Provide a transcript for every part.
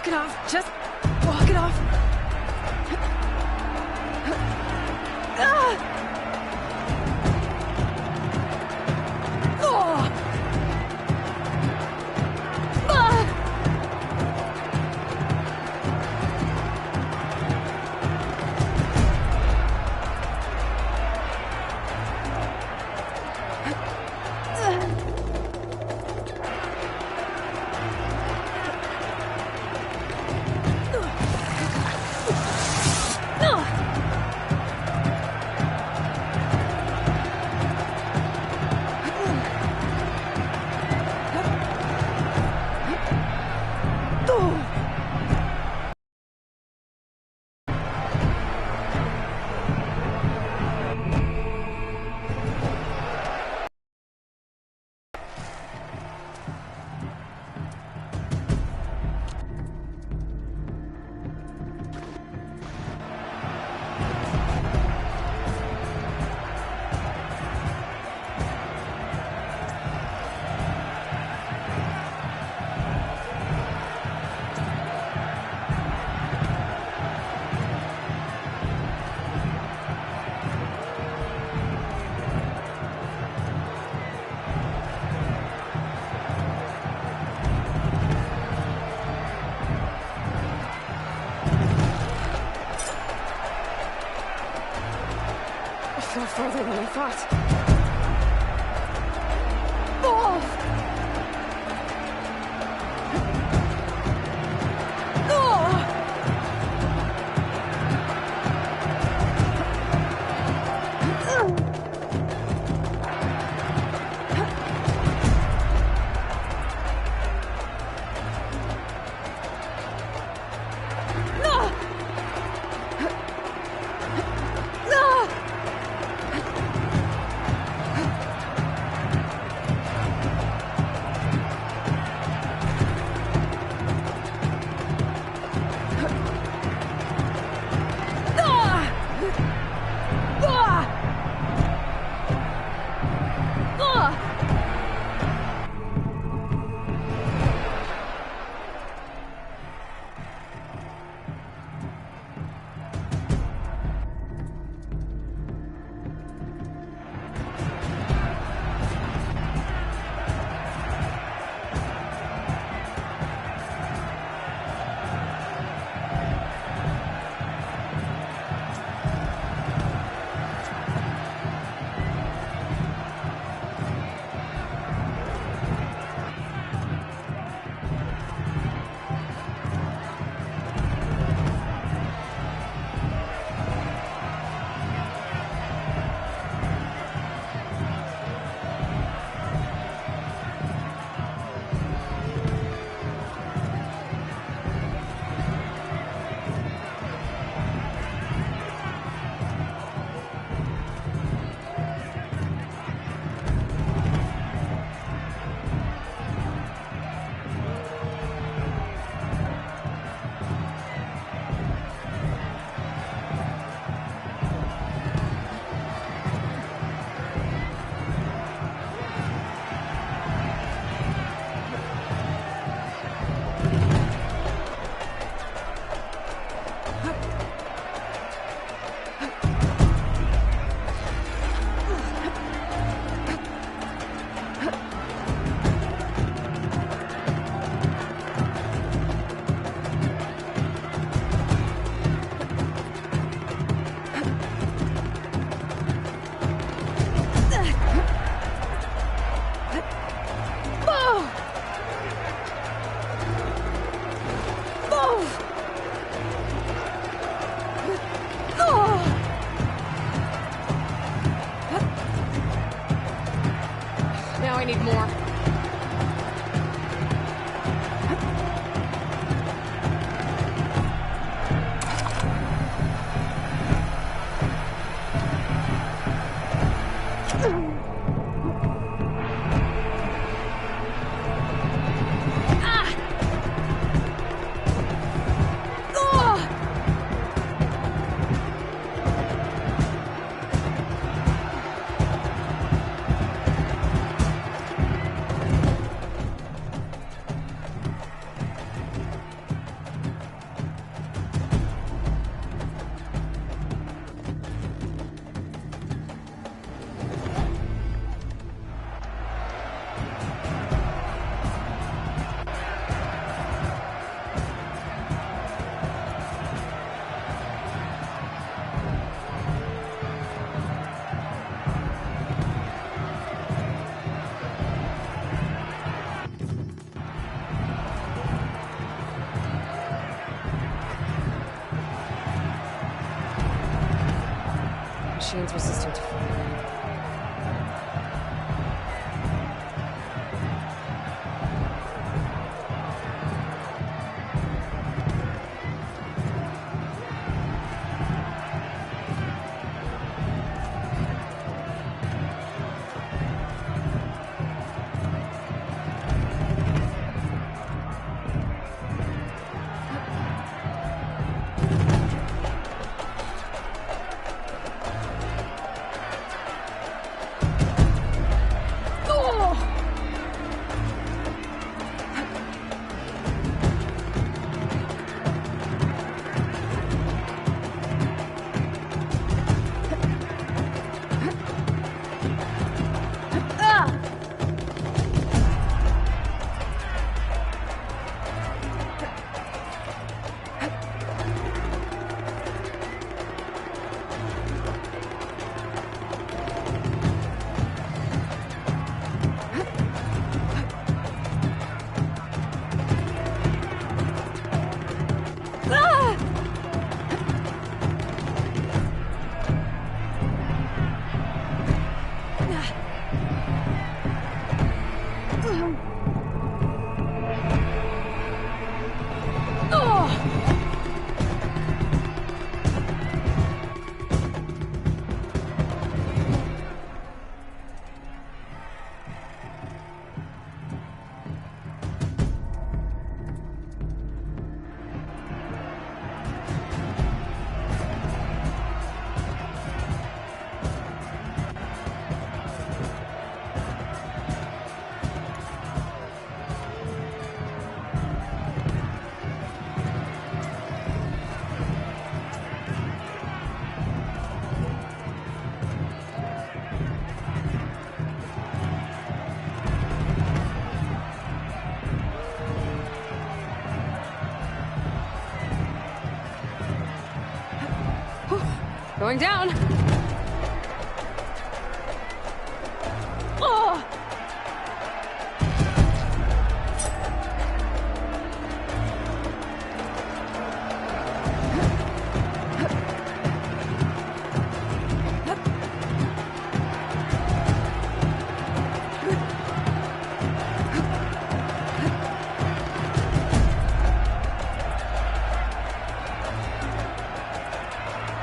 Walk it off. Just walk it off. Far farther than I thought. Oh! machine's resistant to firing. Going down. Oh!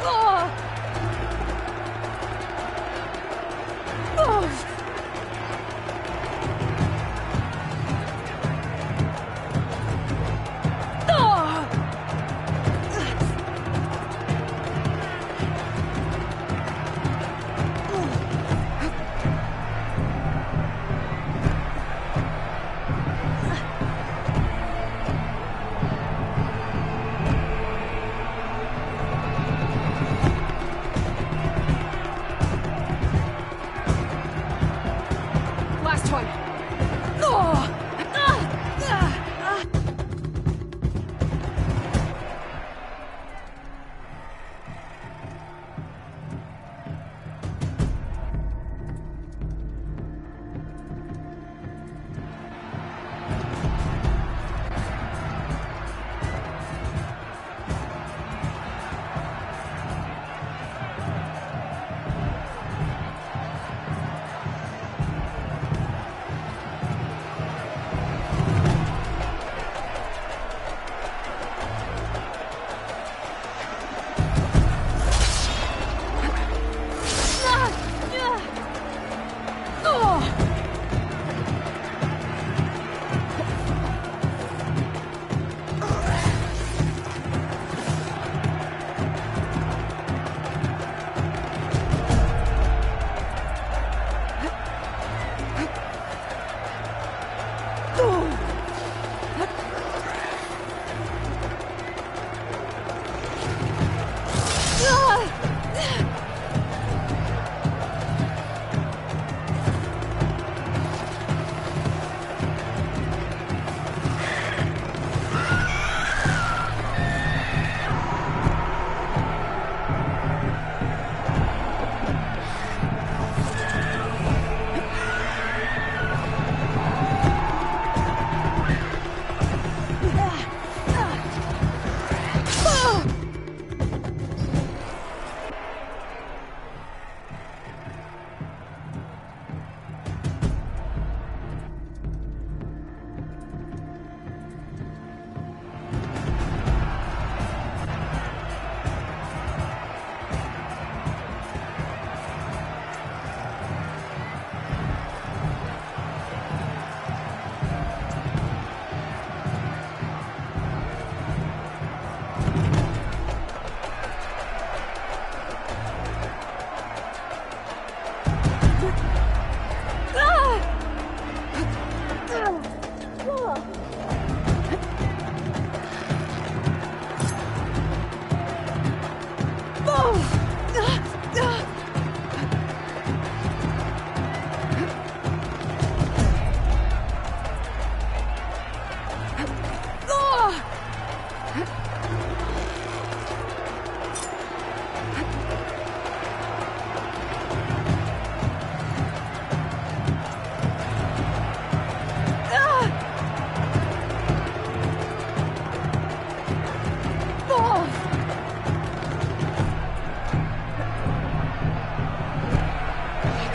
Oh!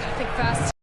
Gotta think fast.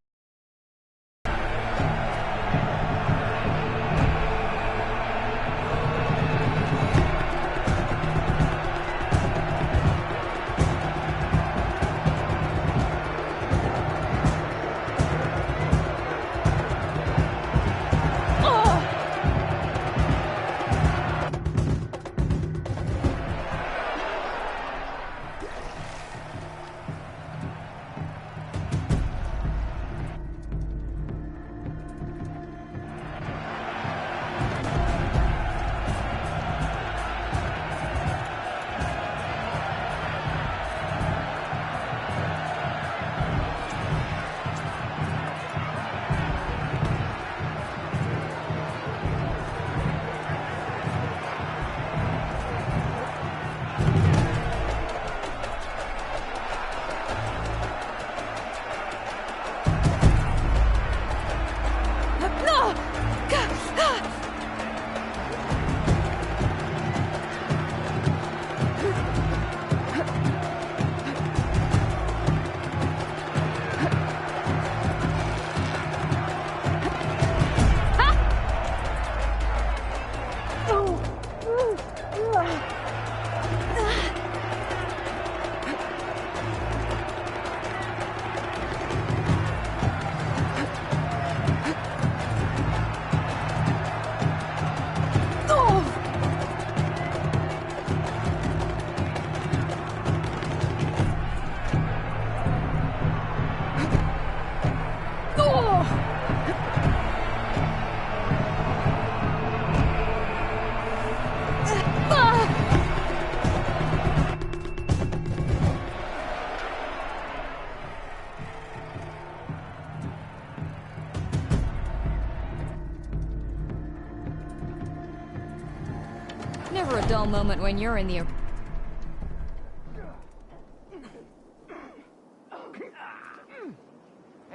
Never a dull moment when you're in the...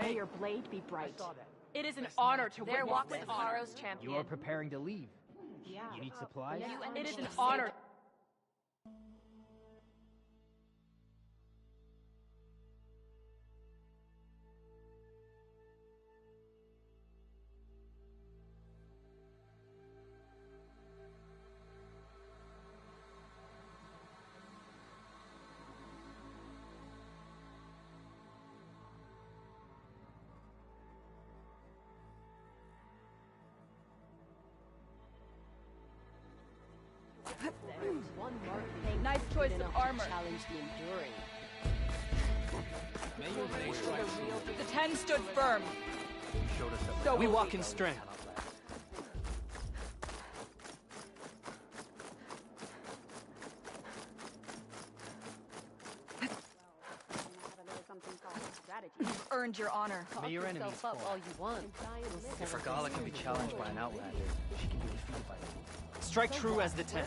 May your blade be bright. It is an honor to witness this. Tomorrow's champion. You are preparing to leave. Yeah. You need supplies? It is an honor. One more thing. Nice choice of armor. Challenge the enduring. The 10 stood firm. So We will walk in strength. You've earned your honor. May your enemies Yourself up fall. all you want. If Regala can be challenged by an outlander, she can be defeated by me. Strike true as the 10.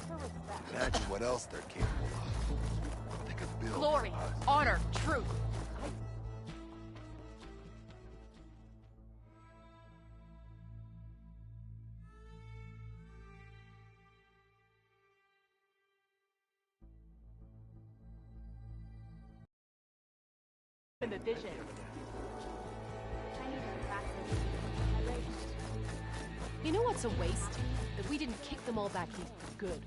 Imagine what else they're capable of. They could build Glory, us. honor, truth. In the vision. You know what's a waste? That we didn't kick them all back here for good.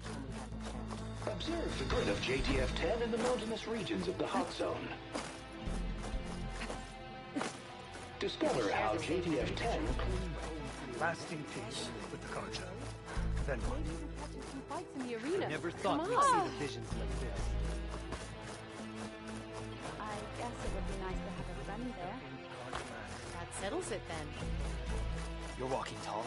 Observe the grid of JTF-10 in the mountainous regions of the hot zone. Discover how JTF-10 Lasting peace with the Carja. Then what? Some fights in the arena. Never thought Come we'd on. see the visions like this. I guess it would be nice to have a friend there. That settles it then. You're walking tall.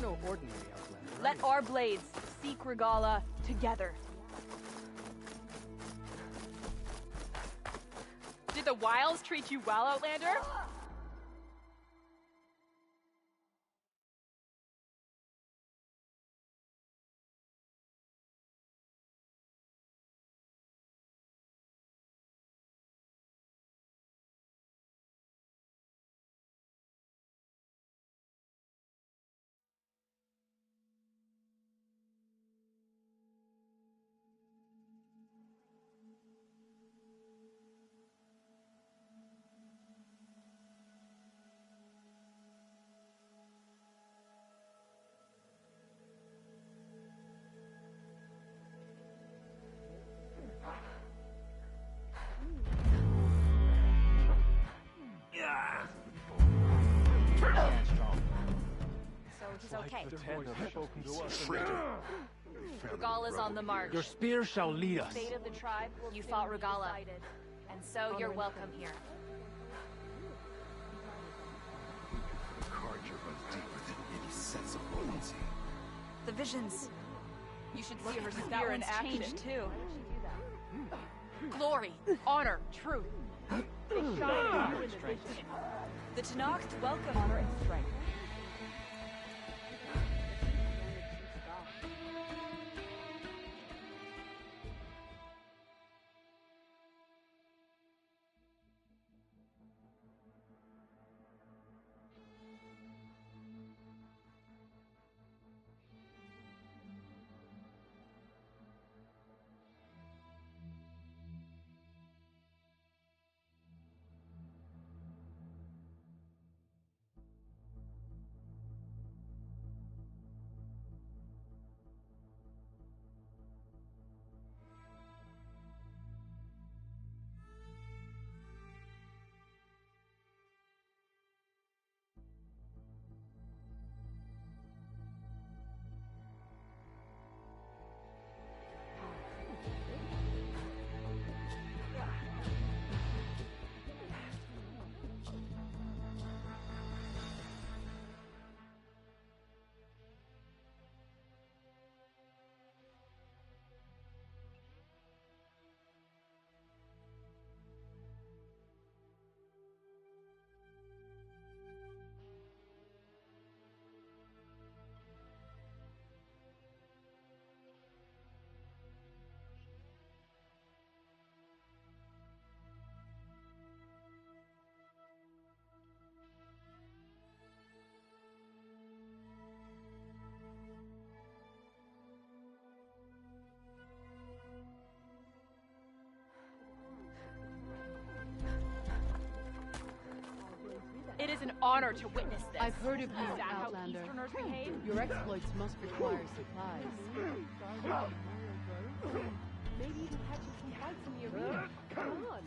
no ordinary Outlander. Let our blades seek Regala together. Did the Wilds treat you well, Outlander? So he's okay. Regala's on the march. Your spear shall lead us. Fate of the tribe will You soon fought be Regala. decided. And so you're welcome here. The Carja runs deeper than any sense of loyalty. The visions. You should see her That spear in one's action changed. too. Glory, honor, truth. They shine in the vision. The Tenakth welcome Honor and strength. It is an honor to witness this. I've heard of you, Is that how Outlander. Easterners behave? Your exploits must require supplies. Maybe you can catch us some fights in the arena. Come on.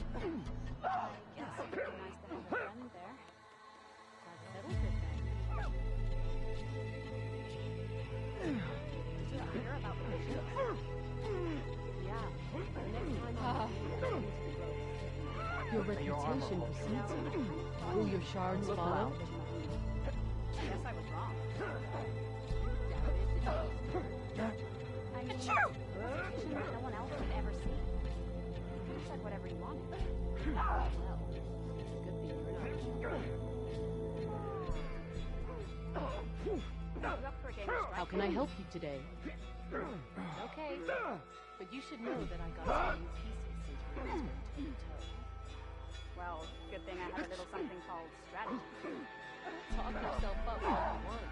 Yes, it would be nice to have a friend there. That settles it then. Did you hear about the visions? Yeah. The next time Your reputation precedes you. Will your shards follow? Guess I was wrong. I mean, it's a vision that no one else could ever see. You said whatever you wanted. Well, it's a good thing you're not. You up for a game of How strike? can I help you today? Okay, but you should know that I got some new pieces since we last went toe-to-toe. Well, good thing I have a little something called strategy. Talk yourself up all you want.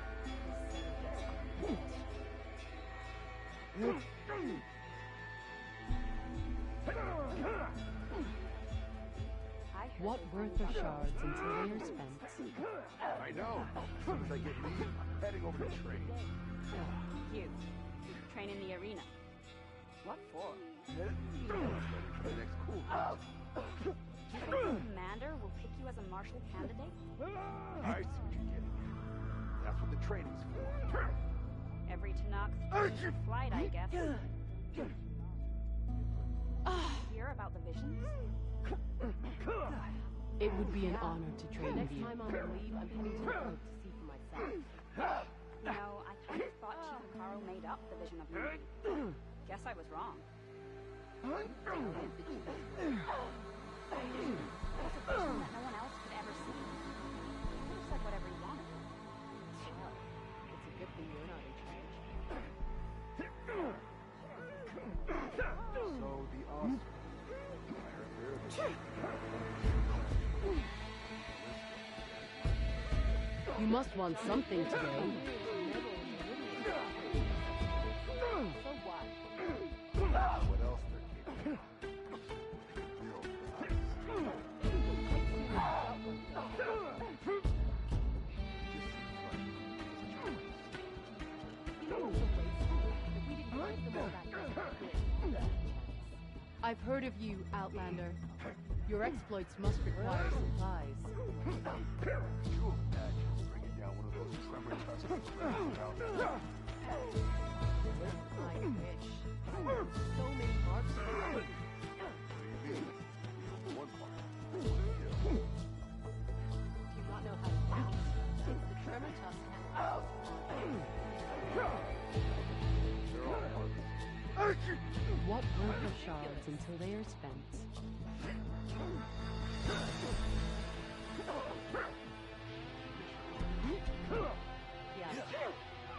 I heard What they worth find are buffaloes. shards until they are spent? I know. As soon as I get leave, I'm heading over to train. You. Train in the arena. What for? Ready for the next cool down. Do you think the commander will pick you as a martial candidate? I see what you're getting at. That's what the training's for. Every Tenakth trains for flight, I guess. Hear about the visions? It would be an honor to train with you. Next time on the leave, I'm heading to the boat to see for myself. You know, I guess I was wrong. That's a vision that no one else could ever see. You could have said whatever you wanted. Well, it's a good thing you're not in charge. So the Oscar. I heard there You must want something today. So what? what else they're capable of. I've heard of you, Outlander. Your exploits must require supplies. Could you imagine bringing down one of those tremor tuskers? I wish. So many marks for me. What do you mean? One part. Do you not know how to count? It's the tremor tusk. They're all marks. What worth of shards until they are spent? Yeah.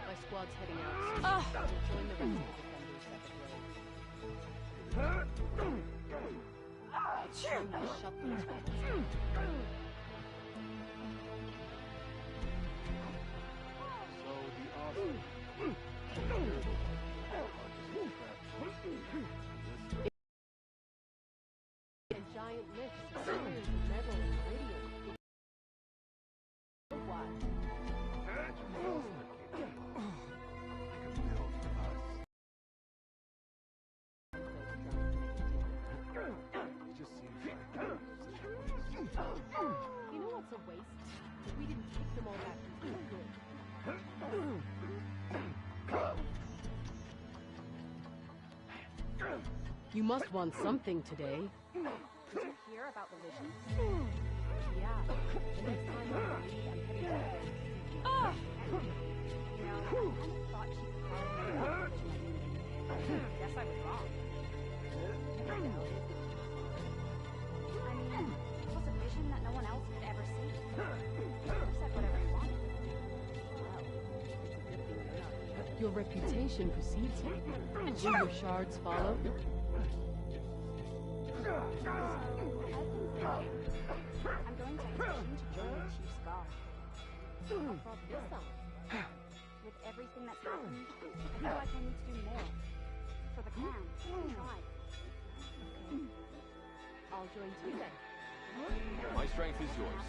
My squad's heading out. We'll join the rest of the defenders separately. It's time to shut these rebels down. So the Oscar. And giant lifts, cylinders of metal and iridium. So what? Imagine what else they're capable of. They could build for us. It just seems like such a waste. You know what's a waste? If we didn't take them all back to good. You must want something today. Did you hear about the visions? Yeah. The next time I'm ready, I'm heading to the You know, I kind of thought she could probably make a vision. Guess I was wrong. I mean, it was a vision that no one else could ever see. You could have said whatever you wanted. Well, it's a good thing you're not here. Your reputation precedes you. Will your shards follow? So, I've been thinking. I'm going to expedition to join the Chief's Guard. What brought this on? With everything that's happened, I feel like I need to do more. For the clan, for the tribe. Okay. I'll join too then. My strength is yours.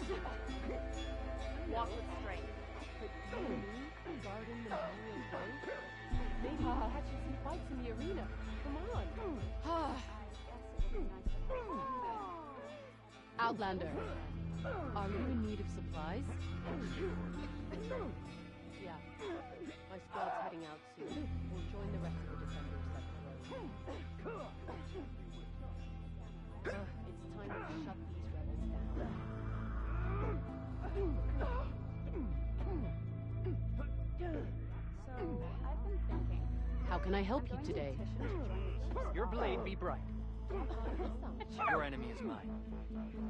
Walk with strength. But you and me, guarding the Memorial Grove? Maybe we can catch you some fights in the arena. Come on. I guess it would be nice to have. Outlander, are you in need of supplies? Yeah. My squad's heading out soon. We'll join the rest of the defenders separately. It's time to shut these rebels down. So, I've been thinking. How can I help you today? Your blade be bright. This Your enemy is mine.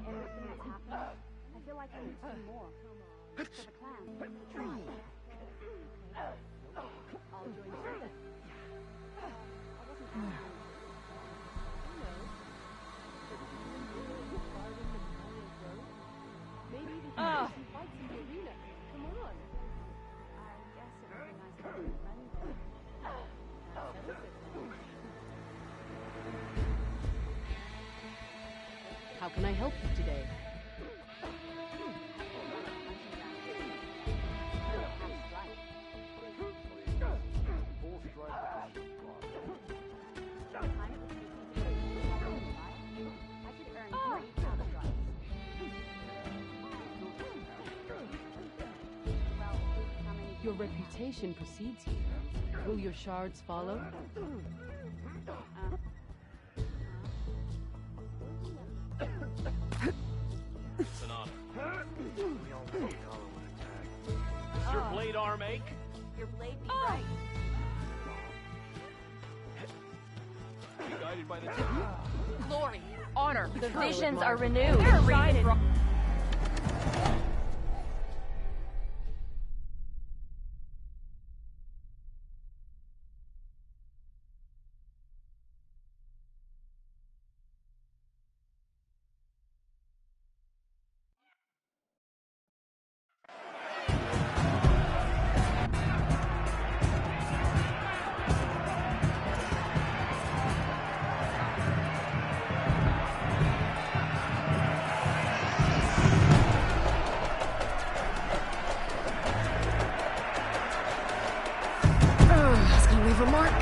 Everything that's happened, I feel like I need to do more. For the clan, for the tribe. I'll join you then. I wasn't asking. Maybe we can have some fights in the arena. Come on. I guess it would be nice to have a friend there. How can I help you today? Full strike behind the block. I could earn 3 pound strikes. Well, how many? Your reputation precedes you. Will your shards follow? It's an honor. We all know Dollar would attack. Does your blade arm ache? Your blade be bright. Be guided by the Glory, honor, The truth. visions are renewed. They're Shine reading and- It's gonna leave a mark.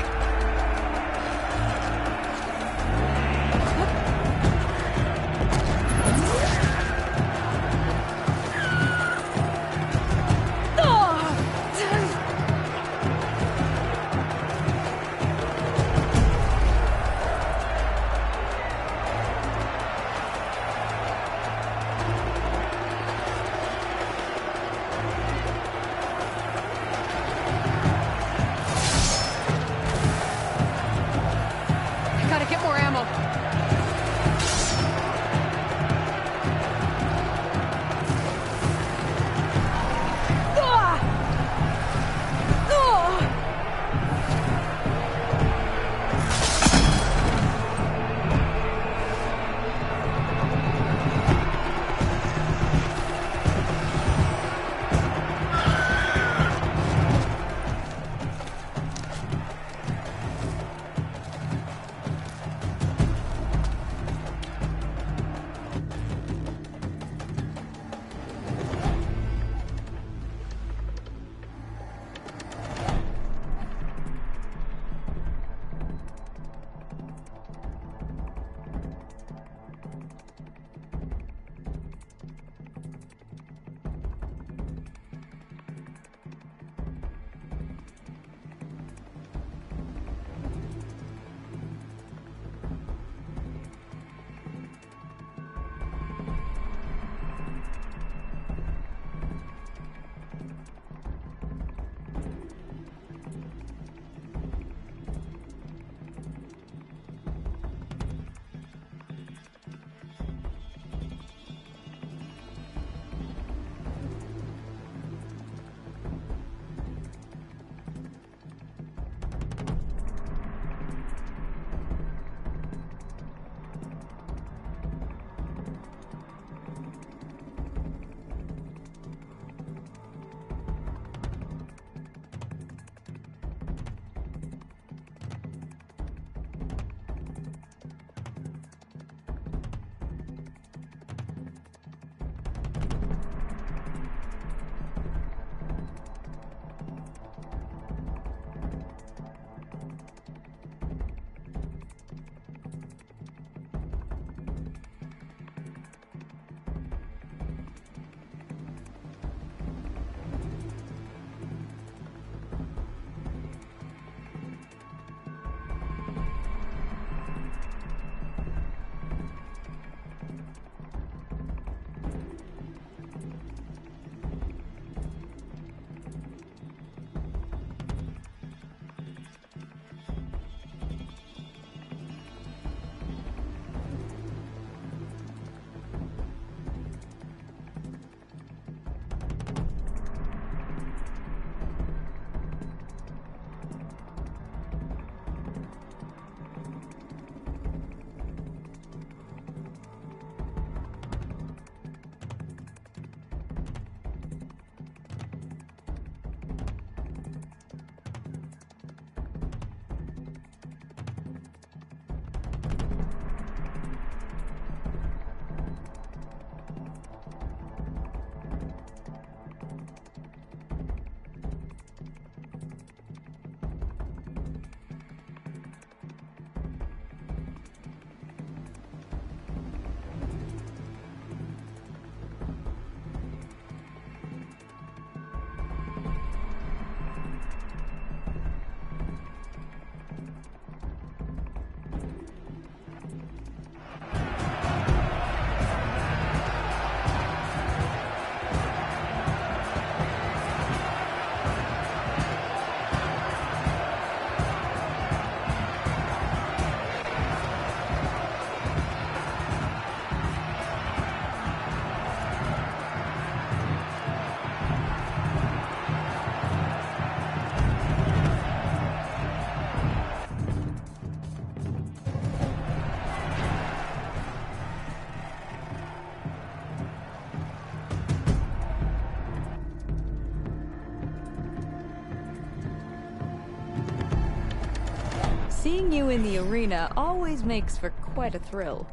Seeing you in the arena always makes for quite a thrill.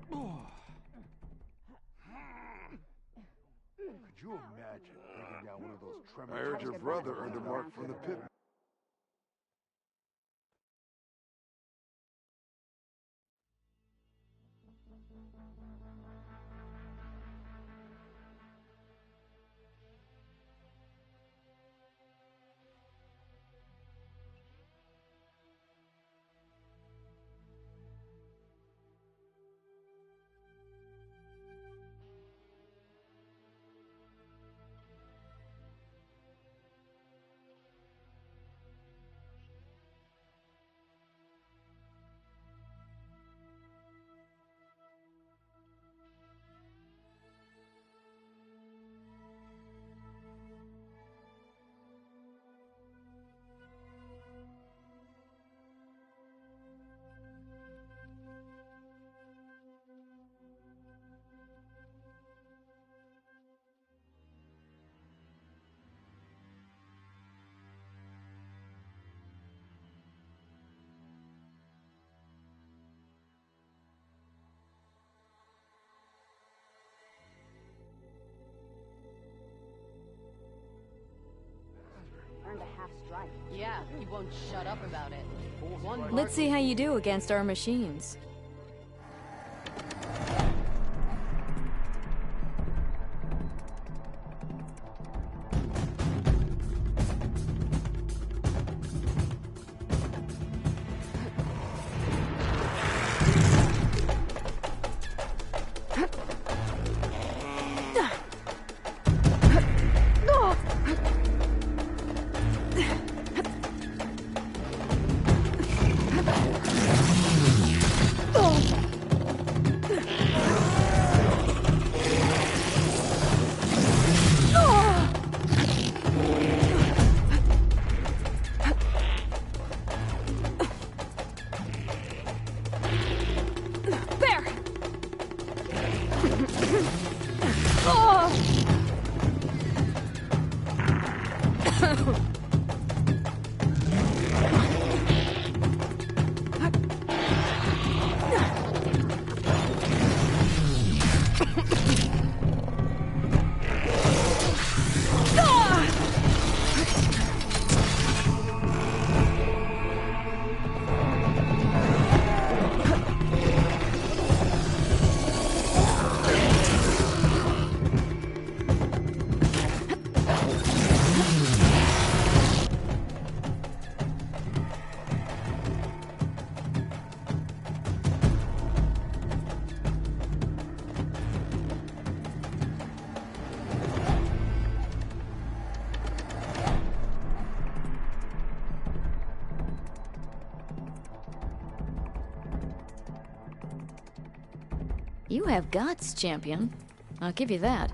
Could you imagine taking down one of those tremors? I heard your brother earned a mark from the pit. Earned a half strike. Yeah, he won't shut up about it. Let's see how you do against our machines. You have guts, champion. I'll give you that.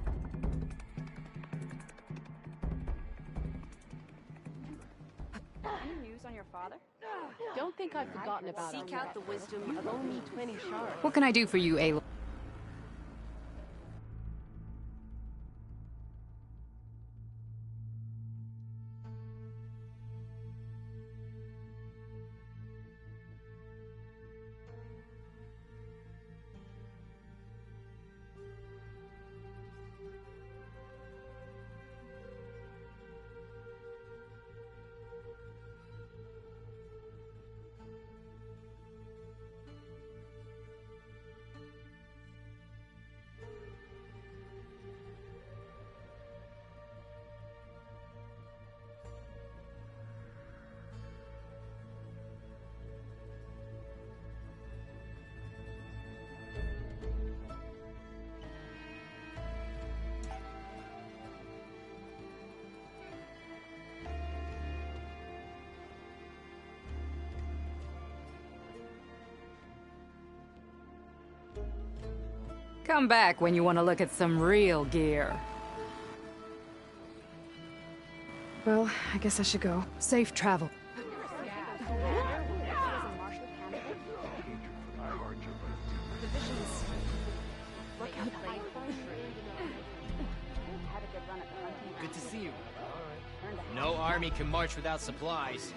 Any news on your father? Don't think I've forgotten about him. Seek out the wisdom of only 20 shards. What can I do for you, Aloy? Come back when you want to look at some real gear. Well, I guess I should go. Safe travel. Good to see you. Turned out No army can march without supplies.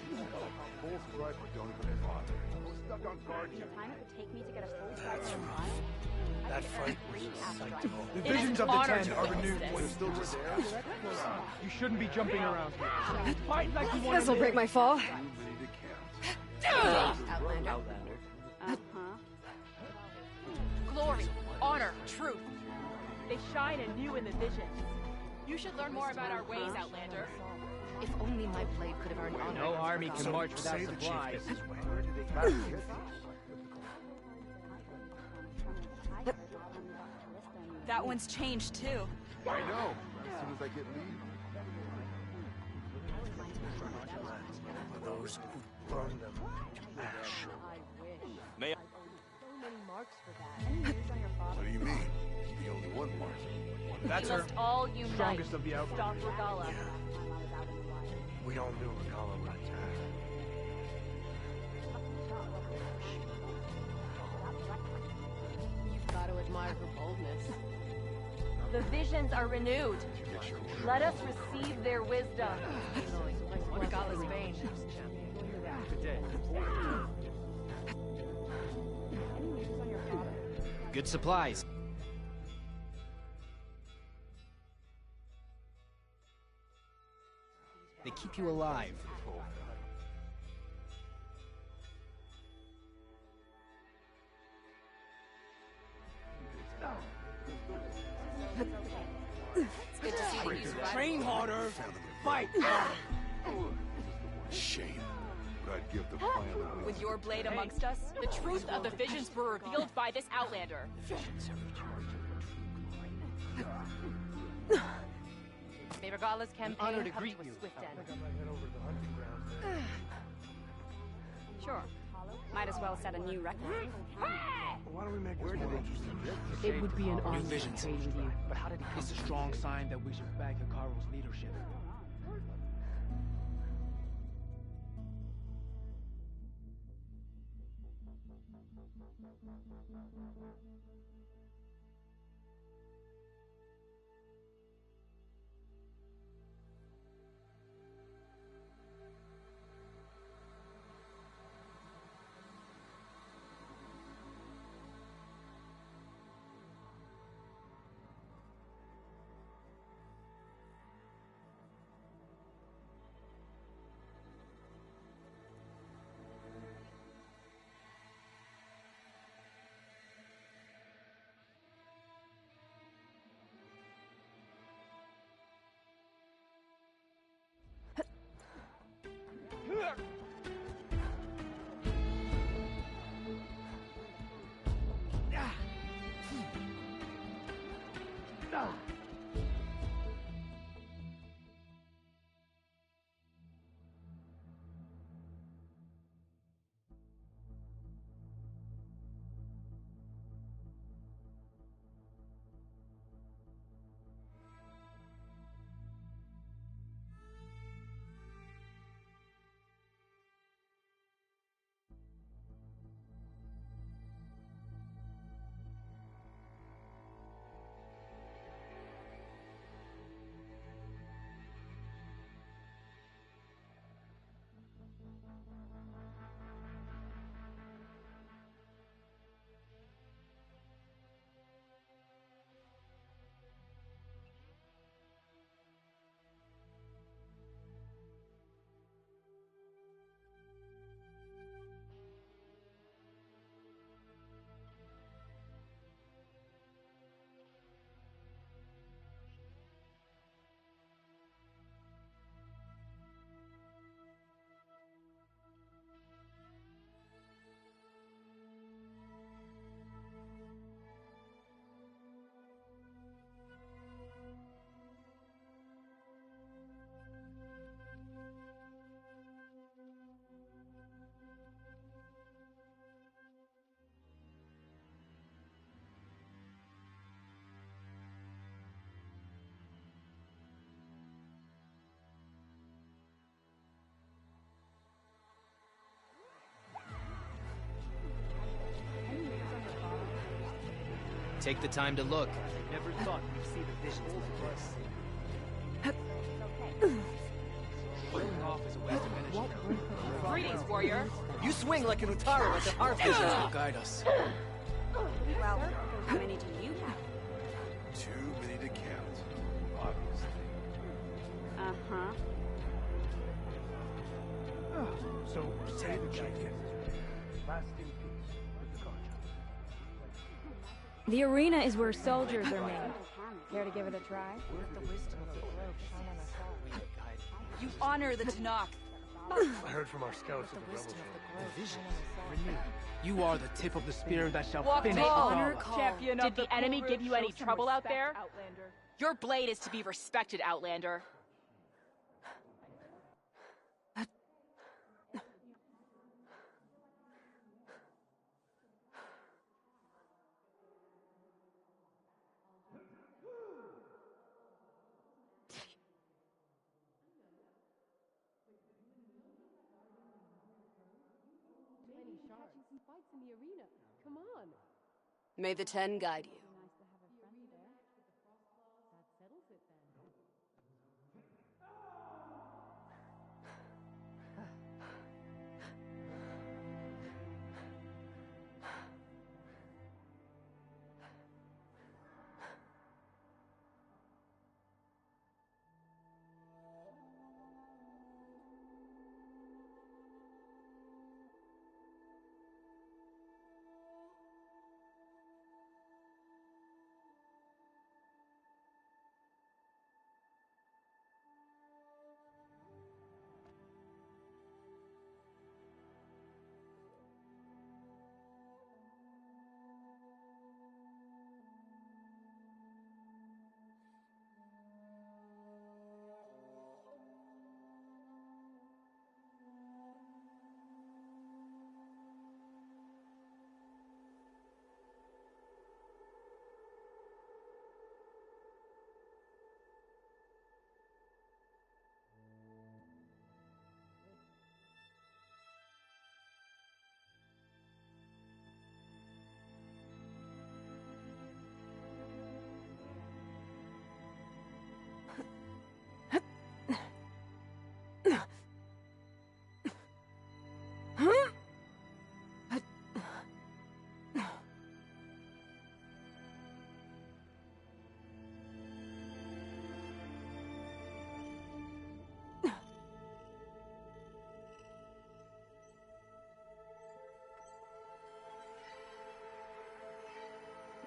Full strike, but don't even bother. I'm stuck on guard the duty. time it would take me to get a full strike in a mile. That fight was a sight to behold. It is Divisions an of the honor 10 to are witness renewed. this. You're still with there? You shouldn't be jumping around here. Fight like you want This'll break my fall. Too many to count. Outlander. Uh-huh. Glory, honor, truth. They shine anew in the visions. You should learn more about our ways, Outlander. If only my blade could have earned honor. No army can So, march without say the chief supplies. gets his way. Where did they battle his That one's changed too. I know. As soon as I get leave. For those who burn them to ash. May I? So many marks for that. Any news on your father? What do you mean? The only one mark. That's We her. must all unite. Strongest of the outlaws. Stop Regala. We all knew Regala would attack. You've got to admire her boldness. The visions are renewed. Let us receive their wisdom. Regala's vein. Good day. Good supplies. They keep you alive. It's good to see that he's right. Train harder. Fight. Shame. But I'd give the plan of With your blade amongst us, the truth of the visions were revealed by this Outlander. May Regala's campaign honor to come greet to a you. swift I end. think I might head over to the hunting grounds there. Sure. Might as well set a new record. Why don't we make this more interesting? It would be an honor to visions. trade with you. But how did he come? It's a strong sign that we should back Hikaru's leadership. Take the time to look. Never thought we'd see the visions like this. Greetings, warrior. You swing like an Utaru at the harvest. Visions will guide us. Well, how many do you have? Too many to count, obviously. Uh-huh. So, say the champion. Lasting peace with the Carja. The arena is where soldiers are made. Care to give it a try? You honor the Tanakh. I heard from our scouts at the rebel camp. You are the tip of the spear that shall Walk finish tall. us all. Honor champion. Did the enemy give you any trouble out there? Your blade is to be respected, Outlander. Fights in the arena. Come on. May the 10 guide you. That settles it then.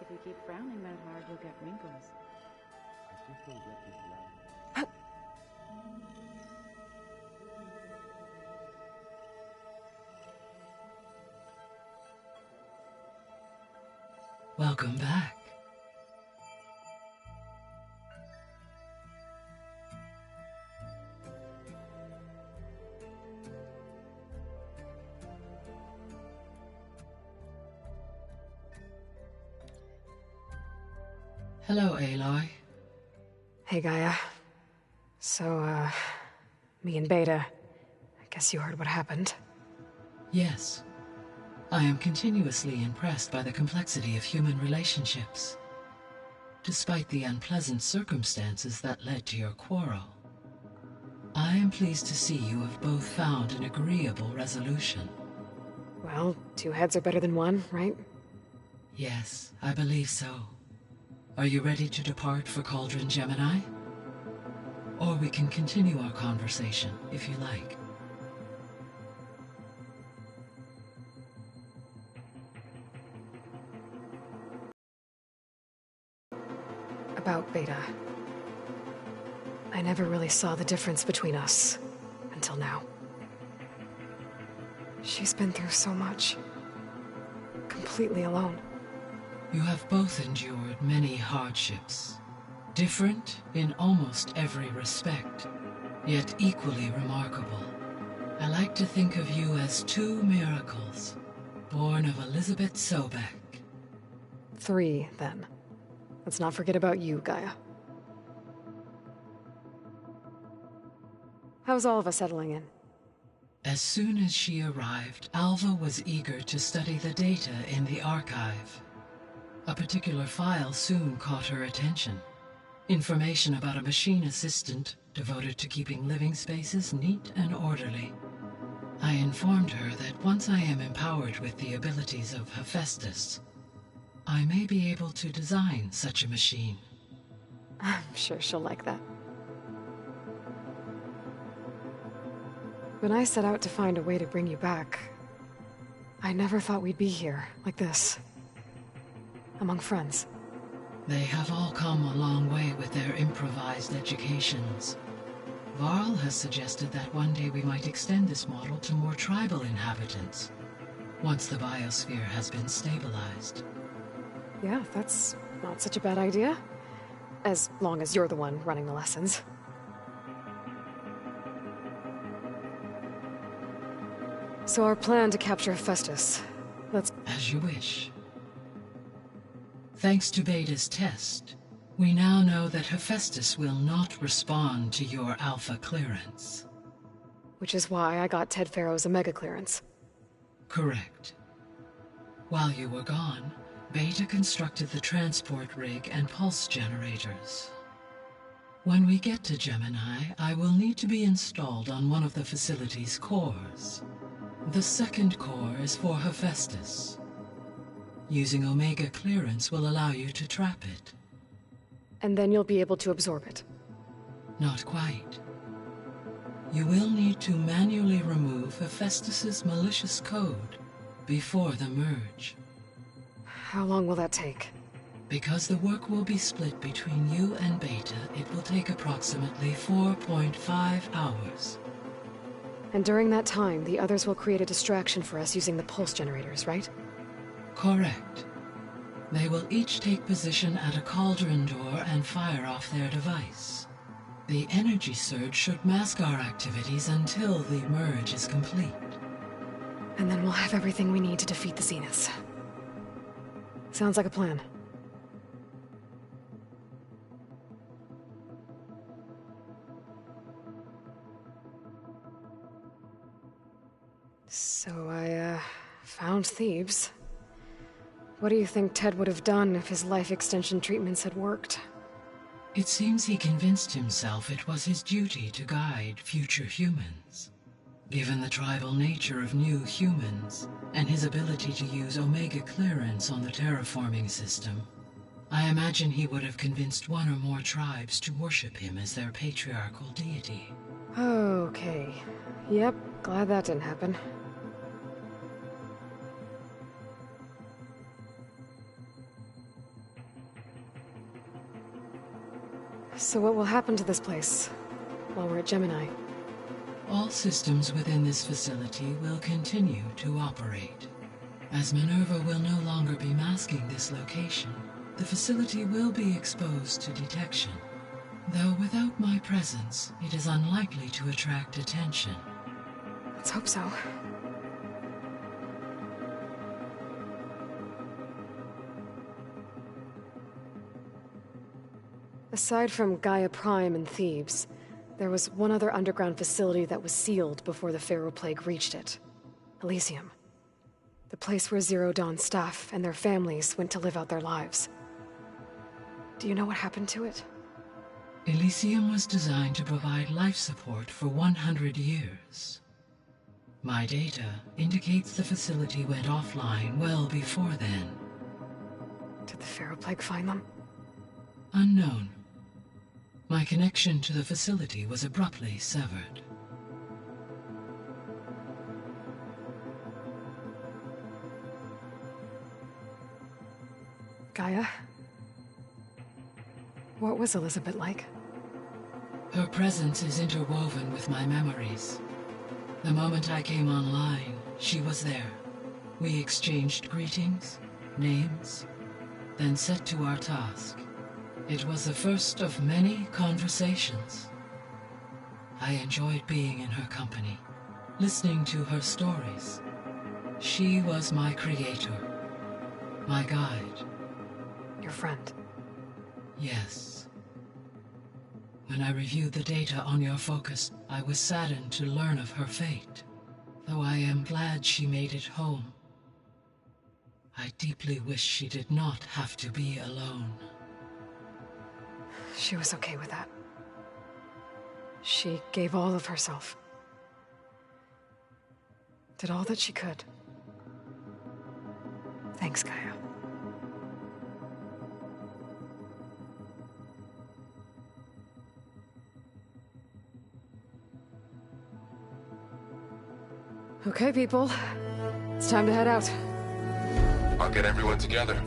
If you keep frowning that hard, you'll get wrinkles. I just don't get this line. Welcome back. Hello, Aloy. Hey, Gaia. So, me and Beta, I guess you heard what happened. Yes. I am continuously impressed by the complexity of human relationships. Despite the unpleasant circumstances that led to your quarrel, I am pleased to see you have both found an agreeable resolution. Well, 2 heads are better than 1, right? Yes, I believe so. Are you ready to depart for Cauldron Gemini? Or we can continue our conversation, if you like. About Beta. I never really saw the difference between us, until now. She's been through so much. Completely alone. You have both endured many hardships. Different in almost every respect, yet equally remarkable. I like to think of you as 2 miracles, born of Elizabeth Sobek. 3, then. Let's not forget about you, Gaia. How's all of us settling in? As soon as she arrived, Alva was eager to study the data in the archive. A particular file soon caught her attention. Information about a machine assistant devoted to keeping living spaces neat and orderly. I informed her that once I am empowered with the abilities of Hephaestus, I may be able to design such a machine. I'm sure she'll like that. When I set out to find a way to bring you back, I never thought we'd be here, like this. Among friends. They have all come a long way with their improvised educations. Varl has suggested that one day we might extend this model to more tribal inhabitants, once the biosphere has been stabilized. Yeah, that's not such a bad idea. As long as you're the one running the lessons. So our plan to capture Hephaestus. Let's... As you wish. Thanks to Beta's test, we now know that Hephaestus will not respond to your Alpha clearance. Which is why I got Ted Farrow's Omega clearance. Correct. While you were gone, Beta constructed the transport rig and pulse generators. When we get to Gemini, I will need to be installed on one of the facility's cores. The second core is for Hephaestus. Using Omega clearance will allow you to trap it. And then you'll be able to absorb it. Not quite. You will need to manually remove Hephaestus's malicious code before the merge. How long will that take? Because the work will be split between you and Beta, it will take approximately 4.5 hours. And during that time, the others will create a distraction for us using the pulse generators, right? Correct. They will each take position at a cauldron door and fire off their device. The energy surge should mask our activities until the merge is complete. And then we'll have everything we need to defeat the Zeniths. Sounds like a plan. So I, found Thebes. What do you think Ted would have done if his life extension treatments had worked? It seems he convinced himself it was his duty to guide future humans. Given the tribal nature of new humans, and his ability to use Omega clearance on the terraforming system, I imagine he would have convinced one or more tribes to worship him as their patriarchal deity. Okay. Yep, glad that didn't happen. So what will happen to this place while we're at Gemini? All systems within this facility will continue to operate. As Minerva will no longer be masking this location, the facility will be exposed to detection. Though without my presence, it is unlikely to attract attention. Let's hope so. Aside from Gaia Prime and Thebes, there was one other underground facility that was sealed before the Pharaoh Plague reached it. Elysium. The place where Zero Dawn staff and their families went to live out their lives. Do you know what happened to it? Elysium was designed to provide life support for 100 years. My data indicates the facility went offline well before then. Did the Pharaoh Plague find them? Unknown. My connection to the facility was abruptly severed. Gaia? What was Elizabeth like? Her presence is interwoven with my memories. The moment I came online, she was there. We exchanged greetings, names, then set to our task. It was the first of many conversations. I enjoyed being in her company, listening to her stories. She was my creator, my guide. Your friend? Yes. When I reviewed the data on your focus, I was saddened to learn of her fate. Though I am glad she made it home. I deeply wish she did not have to be alone. She was okay with that. She gave all of herself. did all that she could. Thanks, Gaia. Okay, people. It's time to head out. I'll get everyone together.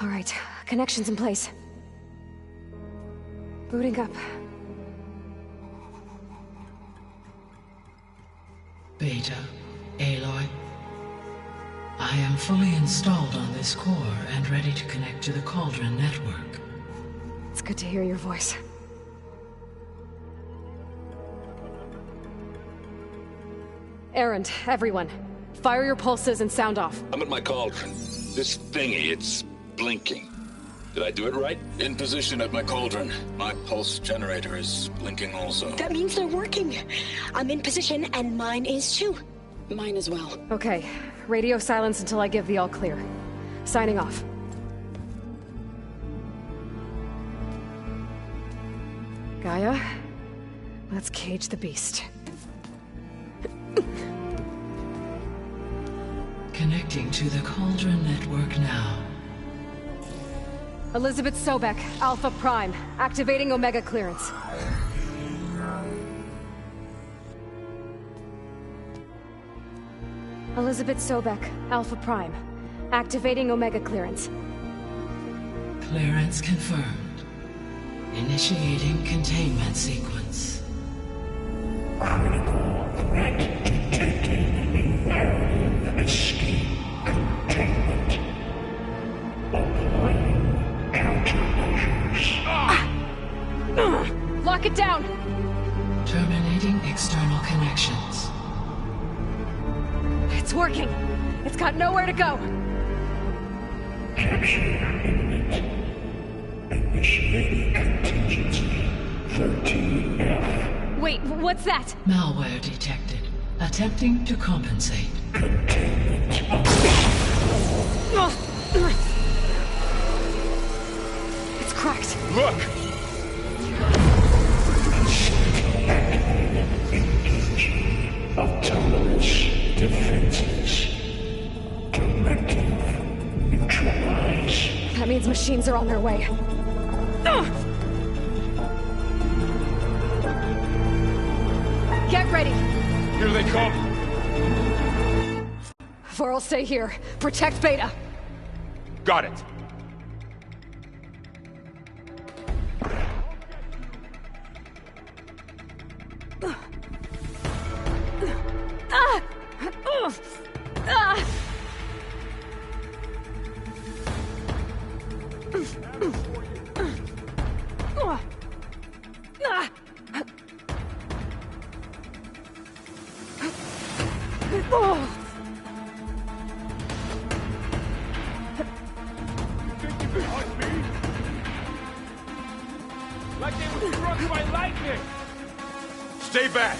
All right, connections in place. Booting up. Beta, Aloy. I am fully installed on this core and ready to connect to the Cauldron network. It's good to hear your voice. Erend, everyone. Fire your pulses and sound off. I'm at my Cauldron. This thingy, it's blinking. Did I do it right? In position at my Cauldron. My pulse generator is blinking also. That means they're working. I'm in position, and mine is too. Mine as well. Okay. Radio silence until I give the all clear. Signing off. Gaia, let's cage the beast. Connecting to the Cauldron network now. Elizabeth Sobek, Alpha Prime, activating Omega clearance. Elizabeth Sobek, Alpha Prime, activating Omega clearance. Clearance confirmed. Initiating containment sequence. Critical threat detected. Escape containment. Applying countermeasures. Lock it down! Terminating external connections. It's working! It's got nowhere to go! Capture imminent. Initiating contingency 13F. Wait, what's that? Malware detected. Attempting to compensate. Containment. It's cracked. Look! Engaging autonomous defenses. Directive. Neutralize. That means machines are on their way. Get ready! Here they come! Vor'll stay here. Protect Beta. Got it! Like they were struck by lightning! Stay back!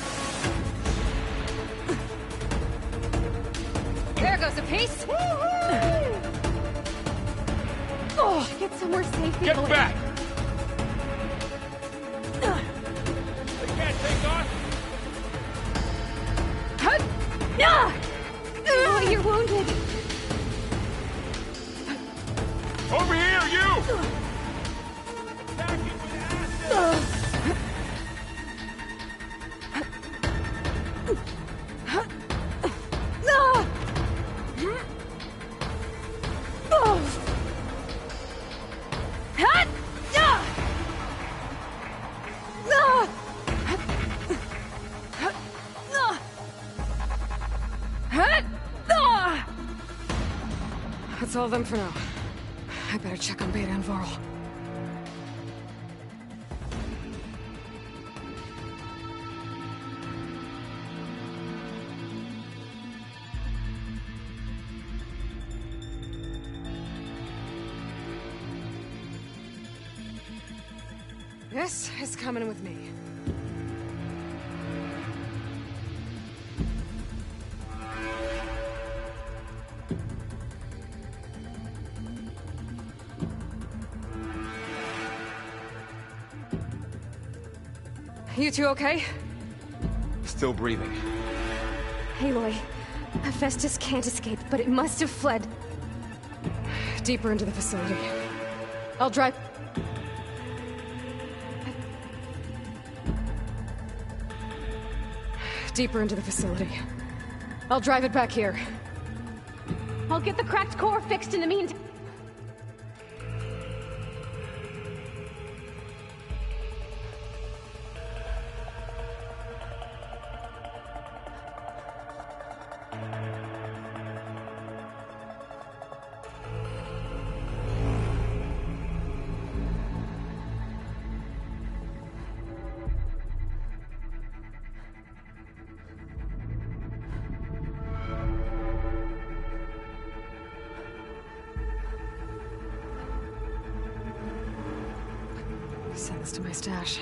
There goes a piece! Oh, get somewhere safe. Get Aloy. back! They can't take us! That's all of them for now. I better check on Beta and Varl. This is coming with me. You two okay? Still breathing. Aloy, Hephaestus can't escape, but it must have fled. Deeper into the facility. I'll drive... Deeper into the facility. I'll drive it back here. I'll get the cracked core fixed in the meantime. Send this to my stash.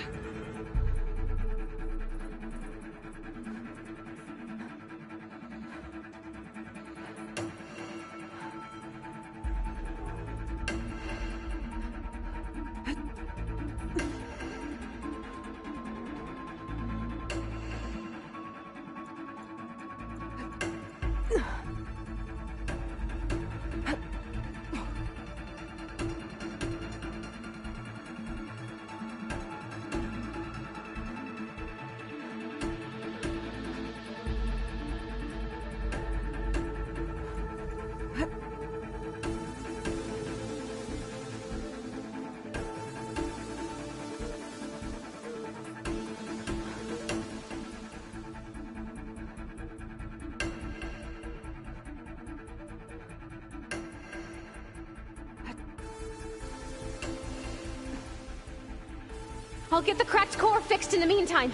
I'll get the cracked core fixed in the meantime.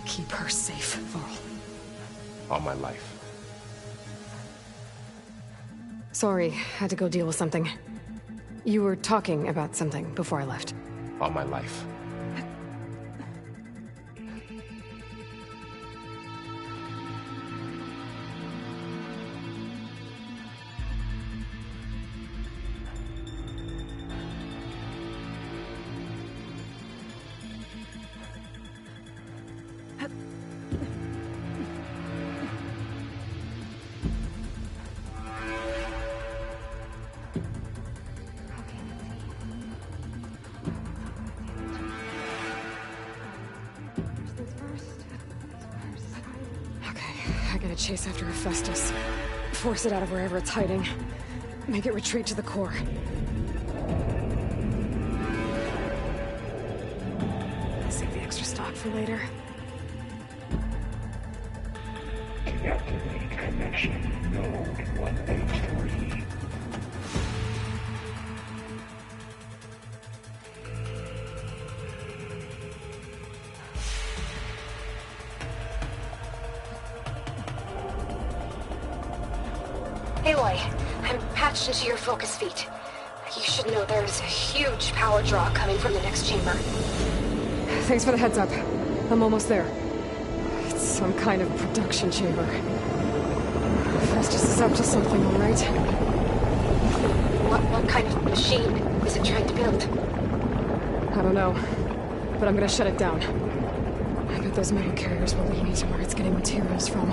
Keep her safe, Varl. All my life. Sorry, had to go deal with something. You were talking about something before I left. All my life. I gotta chase after Hephaestus. Force it out of wherever it's hiding. Make it retreat to the core. Save the extra stock for later. Deactivate connection node 183. Aloy, I'm patched into your focus feed. You should know there's a huge power draw coming from the next chamber. Thanks for the heads up. I'm almost there. It's some kind of production chamber. Hephaestus is up to something, all right? What kind of machine is it trying to build? I don't know, but I'm gonna shut it down. I bet those metal carriers will lead me to where it's getting materials from.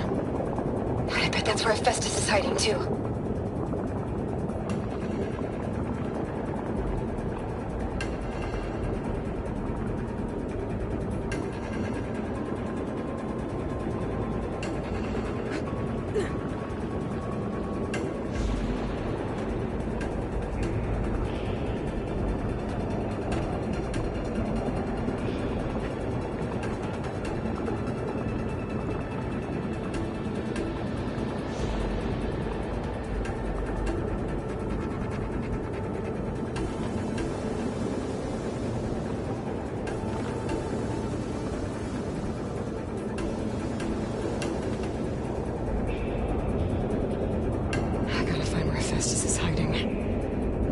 I bet that's where Hephaestus is hiding, too.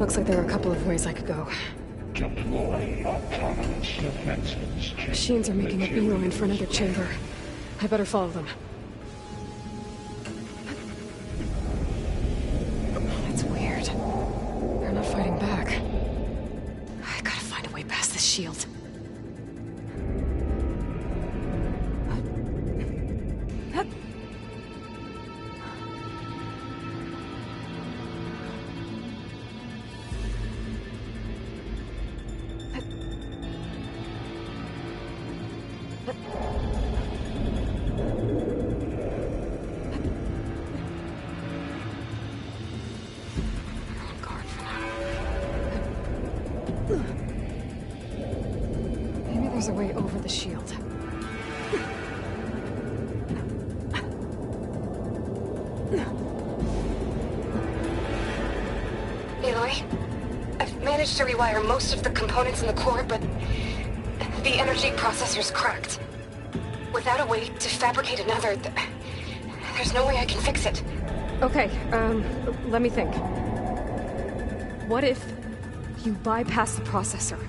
Looks like there are a couple of ways I could go. Deploy autonomous defenses. Machines are making a beeline for another chamber. I better follow them. It's weird. They're not fighting back. I gotta find a way past this shield. Maybe there's a way over the shield. Aloy, I've managed to rewire most of the components in the core, but the energy processor's cracked. Without a way to fabricate another, there's no way I can fix it. Okay, let me think. What if you bypass the processor?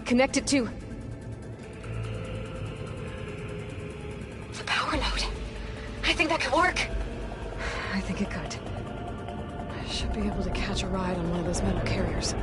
Connect it to... the power node. I think that could work. I think it could. I should be able to catch a ride on one of those metal carriers.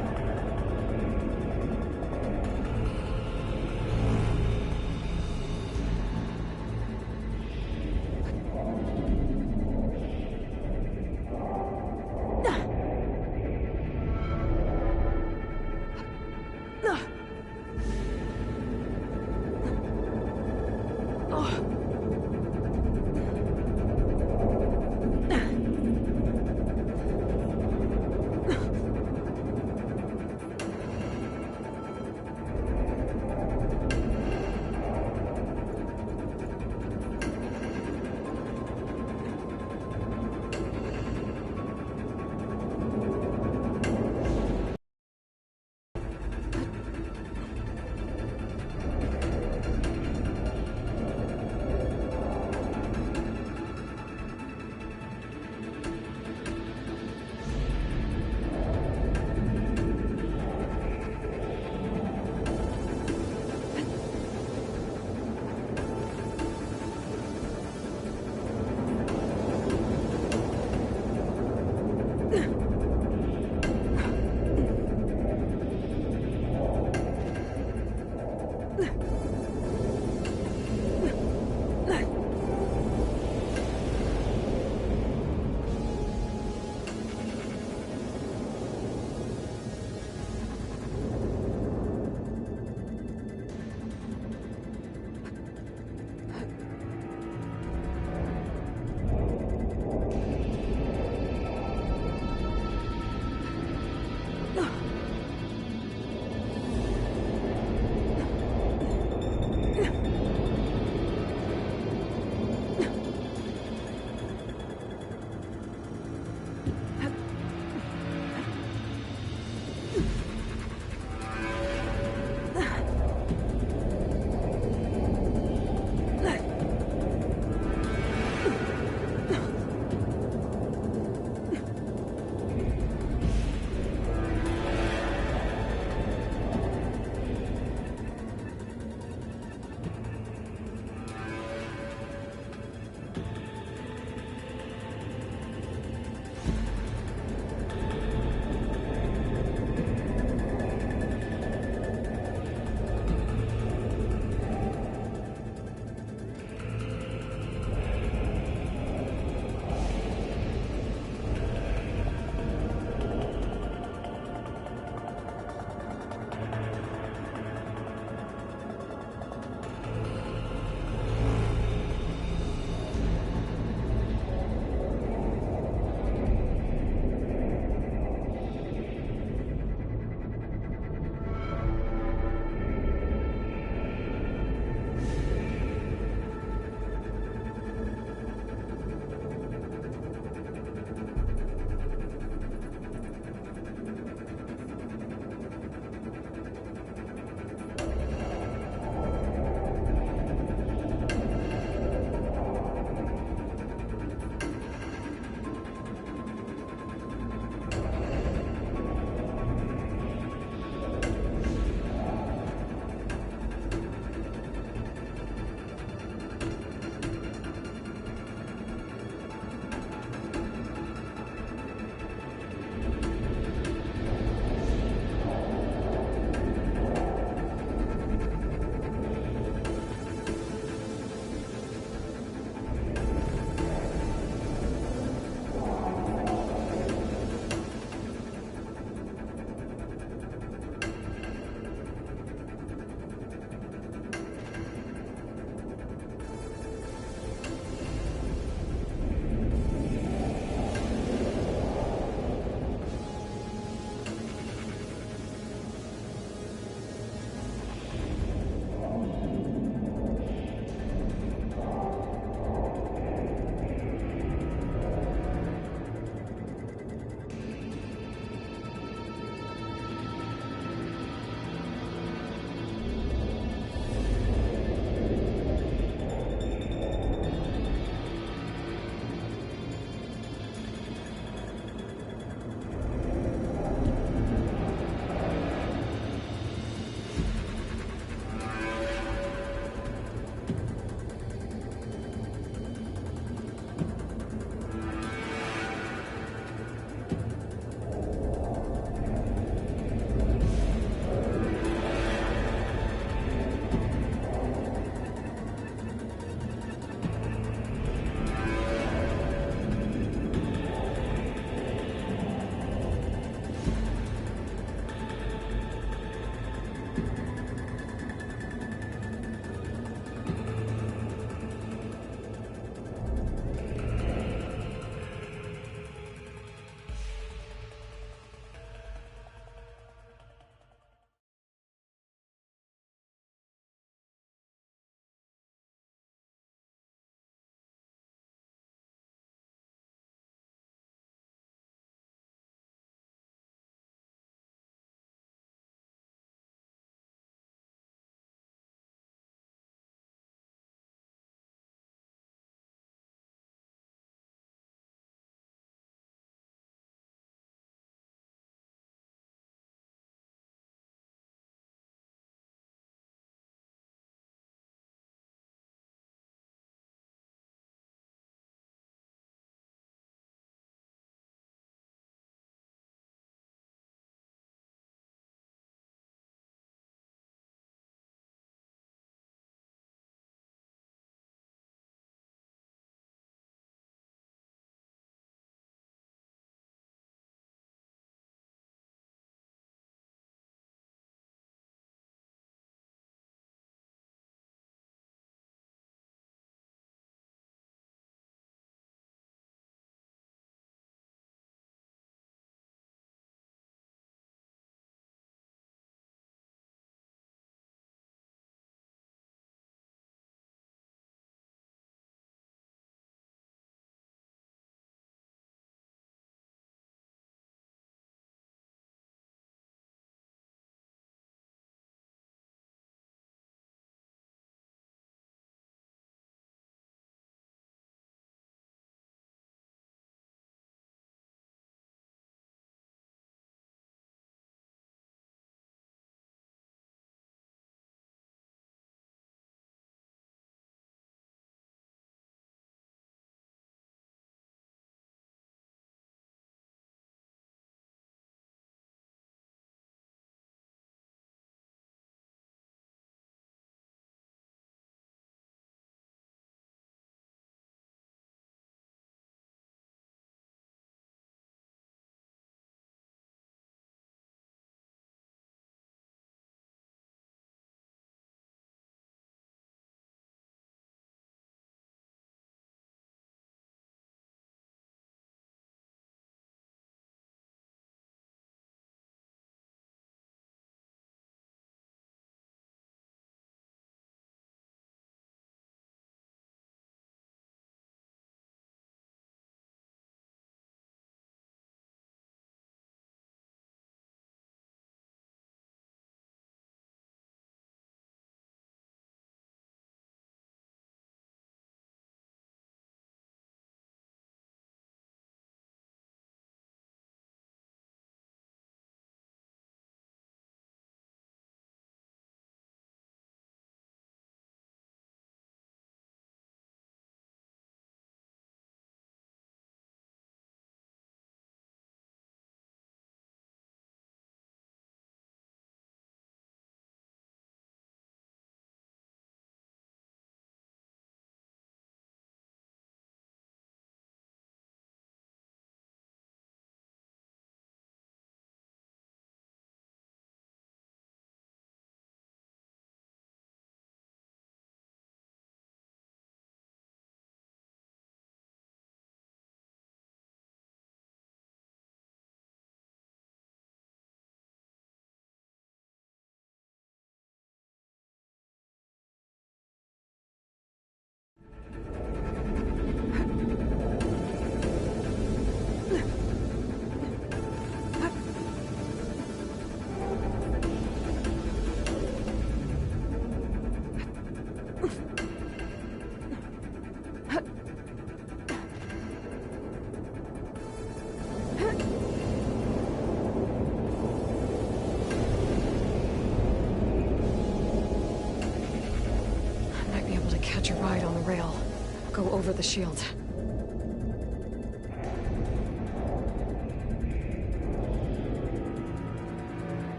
over the shield.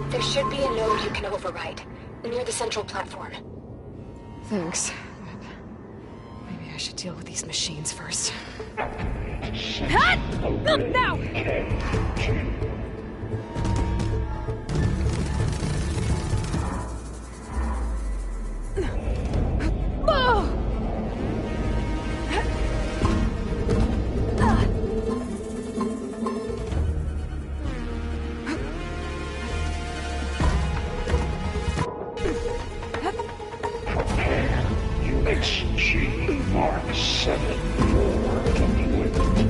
There should be a node you can override, near the central platform. Thanks. Maybe I should deal with these machines first. Now! XG Mark 7 for deployment.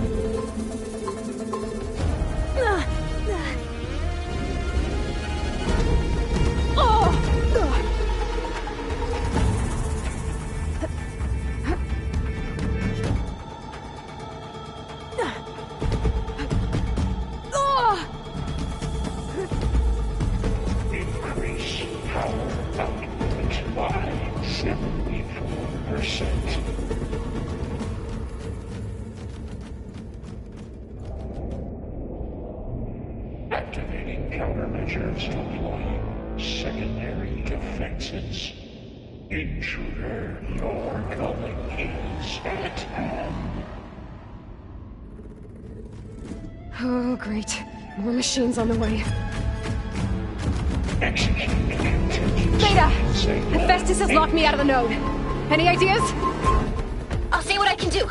Increase power output by 74%. Activating countermeasures deploying secondary defenses. Intruder, your coming is at hand. Oh, great. More machines on the way. Execute contingency. Beta! Hephaestus has locked me out of the node. Any ideas? I'll see what I can do.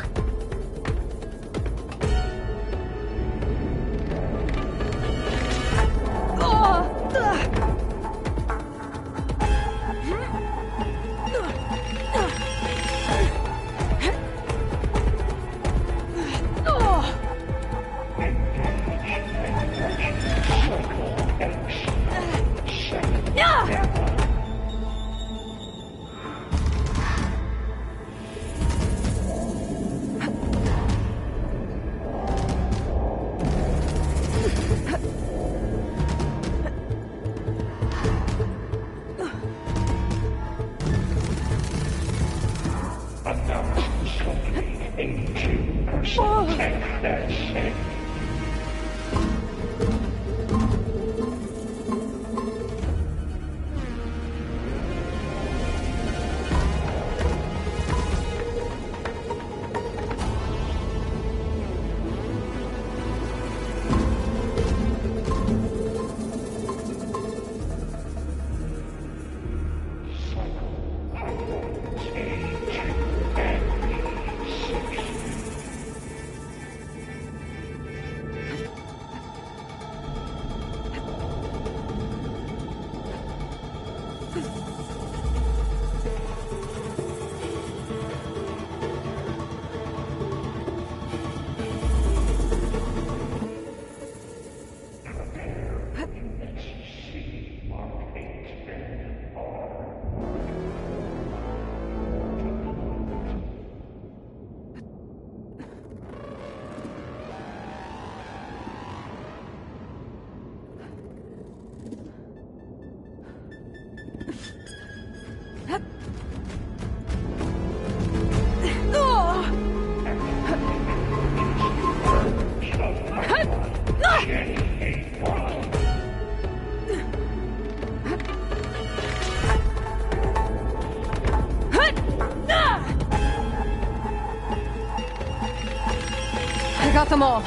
I got them all.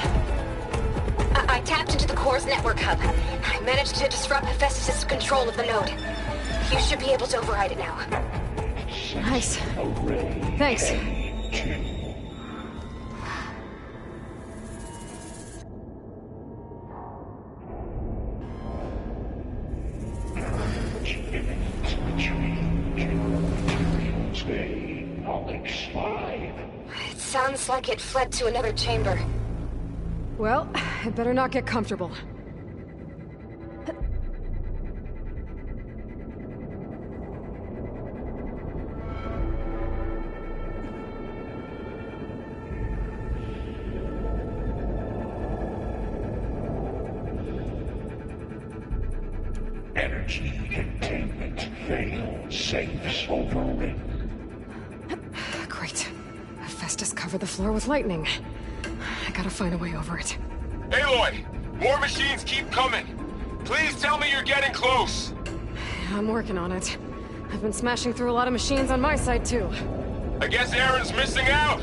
I tapped into the core's network hub. I managed to disrupt Hephaestus' control of the node. You should be able to override it now. Nice. Thanks. It sounds like it fled to another chamber. Well, I better not get comfortable. Energy containment failed. Safes overridden. Great. Hephaestus covered the floor with lightning. I gotta find a way over it. Aloy! More machines keep coming! Please tell me you're getting close! I'm working on it. I've been smashing through a lot of machines on my side, too. I guess Aaron's missing out!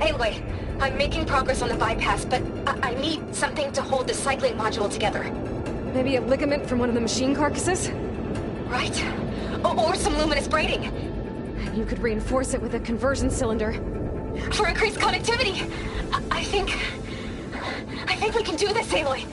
Aloy, I'm making progress on the bypass, but I need something to hold the cycling module together. Maybe a ligament from one of the machine carcasses? Right. Or some luminous braiding. And you could reinforce it with a conversion cylinder. For increased connectivity! I think we can do this, Aloy!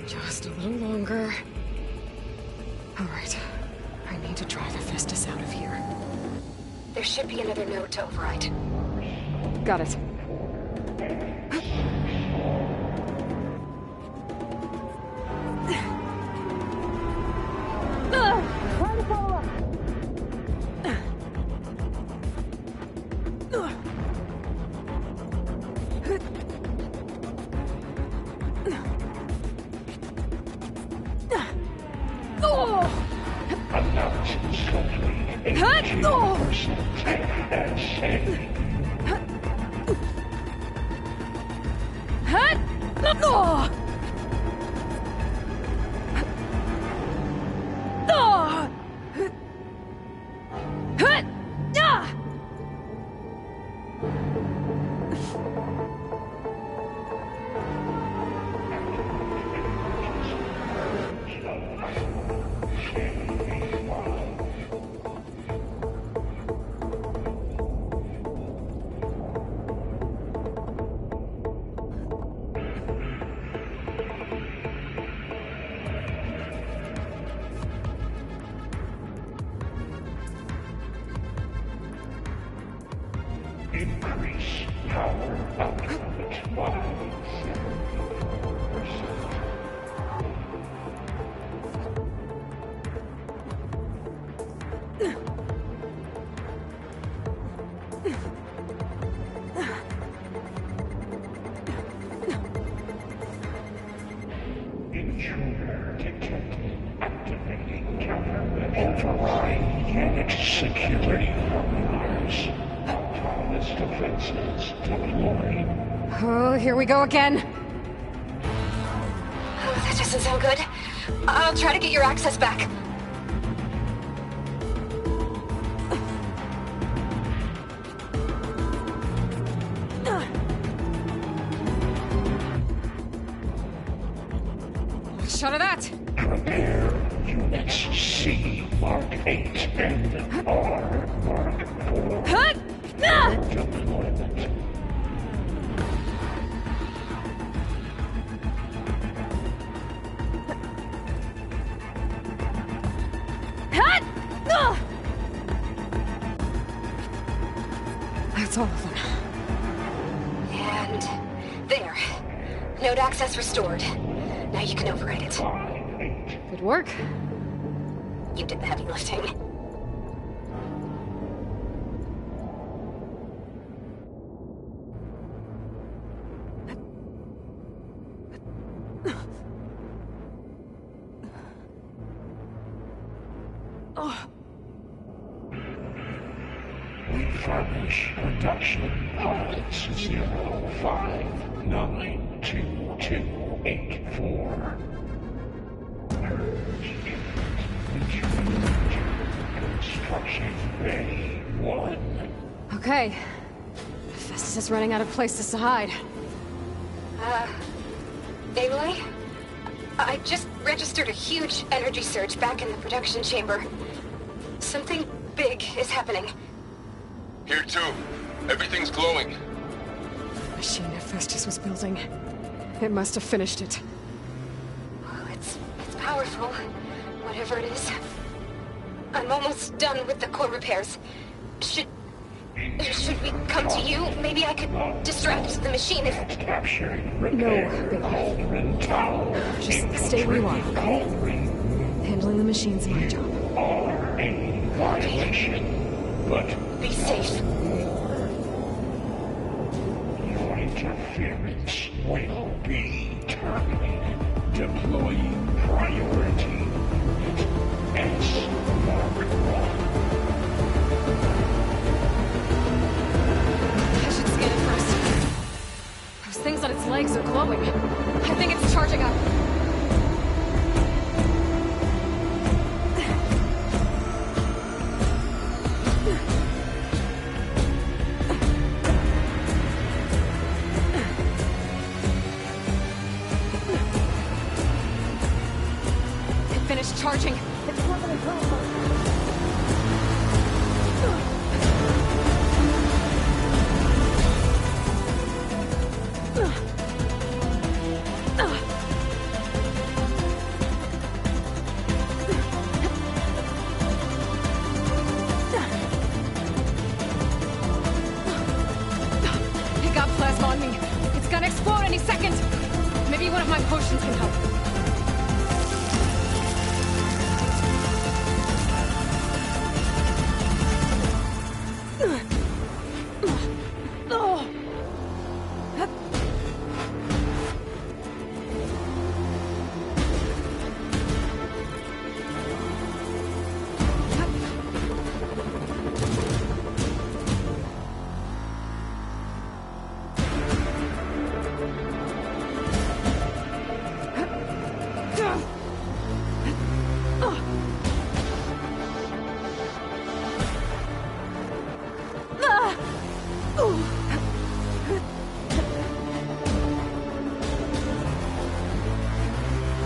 Just a little longer. All right. I need to drive Hephaestus out of here. There should be another node to override. Got it. Trying to follow up. Analysis complete. 82% and saving. Increase power output by 7%. Intruder detected. Activating counter. Override unit security harmonized. Autonomous defenses deployed. Oh, here we go again. Oh, that doesn't sound good. I'll try to get your access back. Shut of that. Prepare units C Mark 8 and R Mark 4. Deployment. That's all of them. And there. Node access restored. Now you can override it. Good work. You did the heavy lifting. Furnish production pilots 05928284. Purge Construction Bay 1. Okay. Hephaestus is running out of places to hide. Aloy? I just registered a huge energy surge back in the production chamber. Something big is happening. Here too. Everything's glowing. The machine Hephaestus was building. It must have finished it. Oh, it's powerful. Whatever it is. I'm almost done with the core repairs. Should we come to you? Maybe I could distract the machine if... No, baby. Just stay where you are, okay? Handling the machine's my job. A violation, but... Be safe. Your interference will be terminated. Deploying priority. S Mark 1. I should scan it first. Those things on its legs are glowing. I think it's charging up. Charging. It's on me. It's gonna explode any second. Maybe one of my potions can help.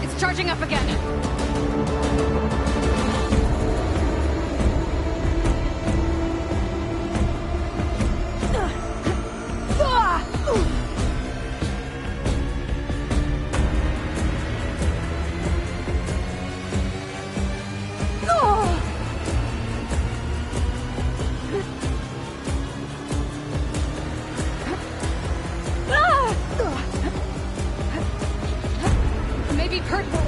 It's charging up again. Maybe purple.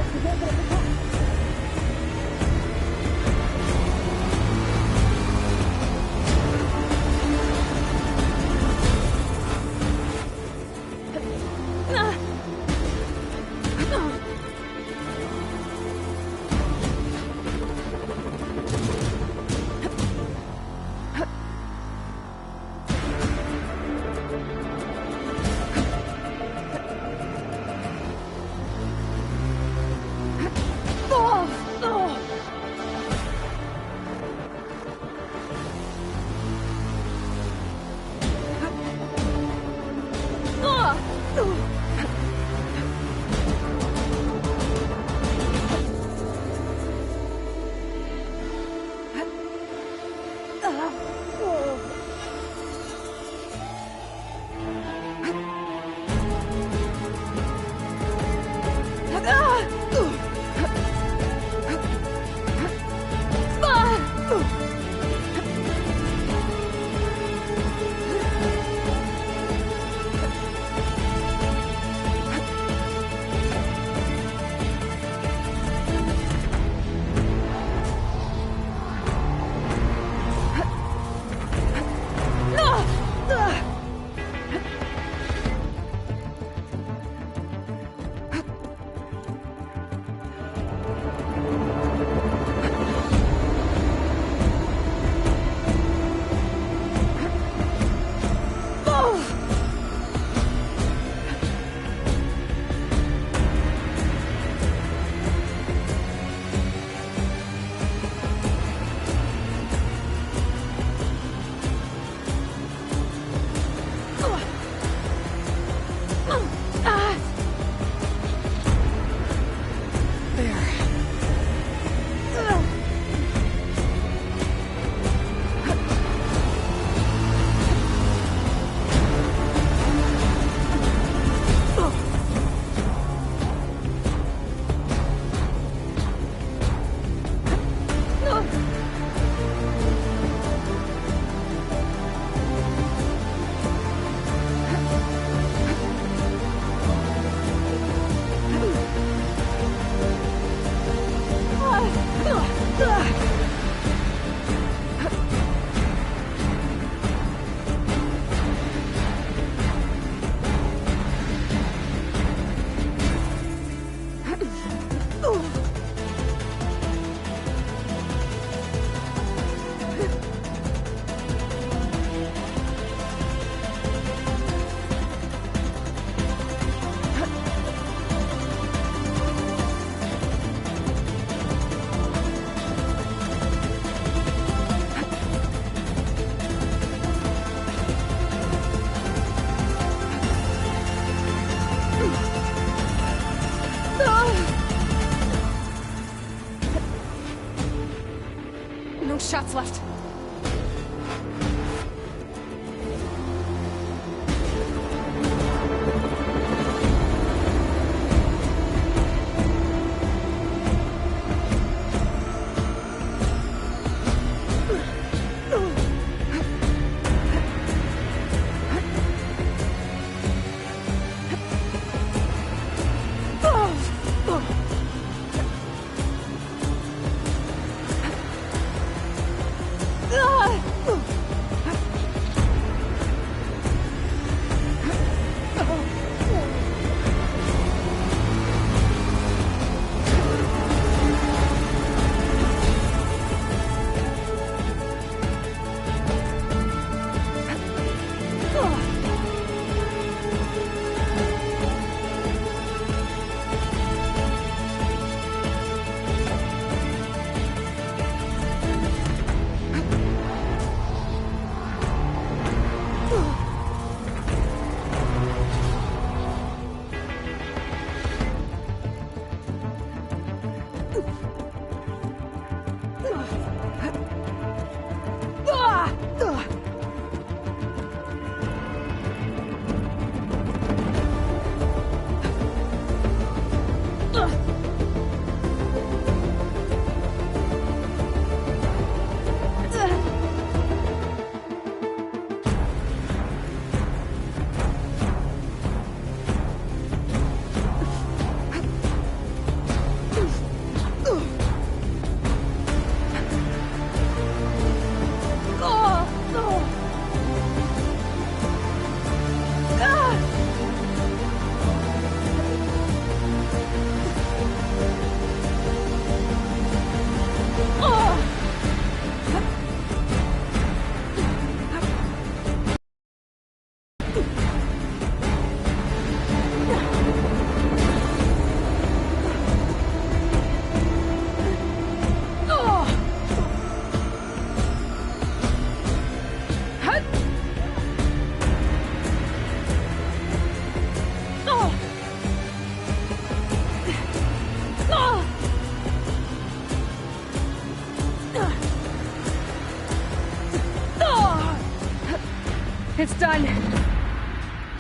It's done.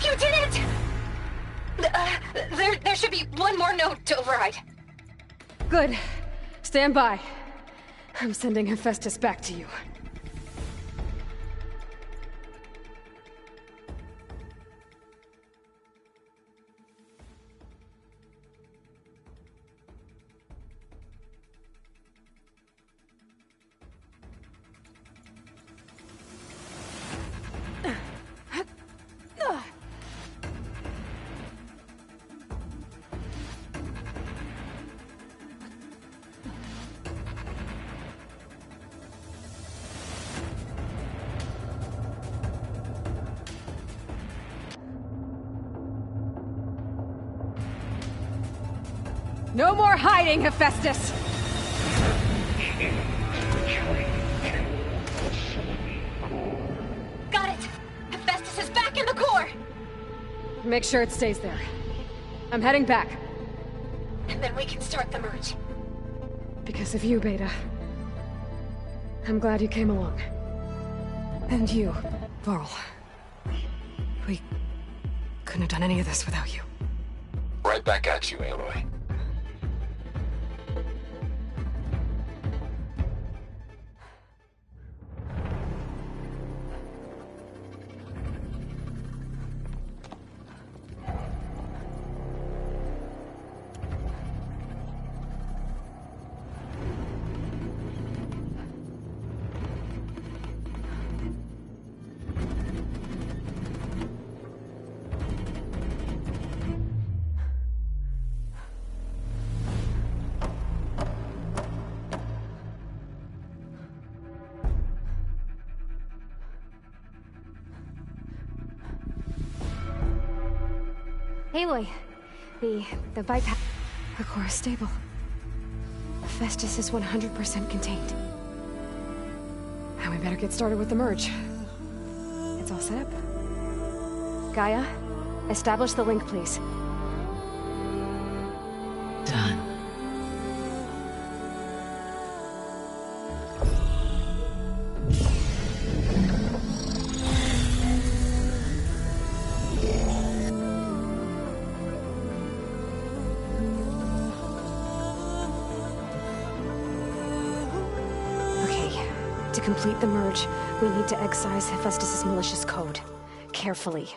You did it! There should be one more node to override. Good. Stand by. I'm sending Hephaestus back to you. No more hiding, Hephaestus! Got it! Hephaestus is back in the core! Make sure it stays there. I'm heading back. And then we can start the merge. Because of you, Beta. I'm glad you came along. And you, Varl. We couldn't have done any of this without you. Right back at you, Aloy. Aloy, the bypass... The core is stable. Hephaestus is 100% contained. Now we better get started with the merge. It's all set up. Gaia, establish the link, please. Done. To complete the merge, we need to excise Hephaestus' malicious code. Carefully.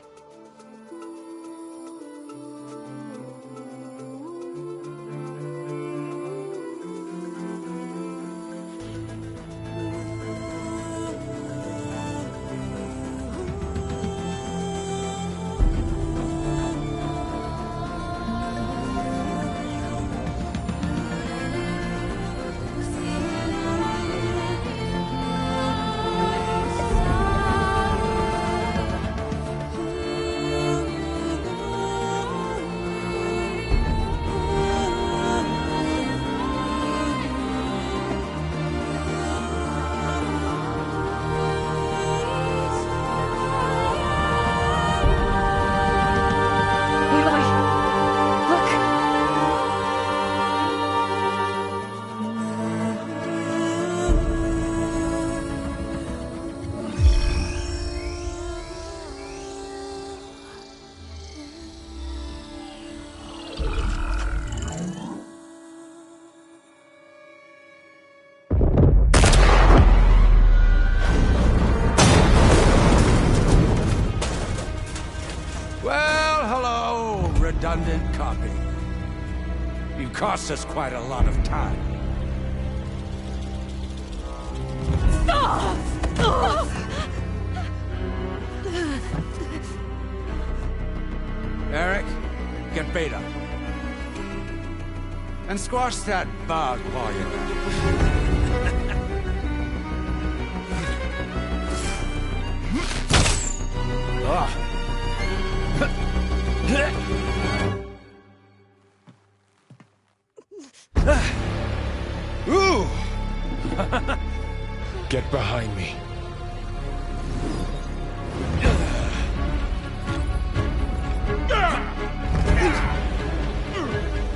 Redundant copy. You cost us quite a lot of time. Eric, get Beta. And squash that bug while you're at it. Ooh! Get behind me.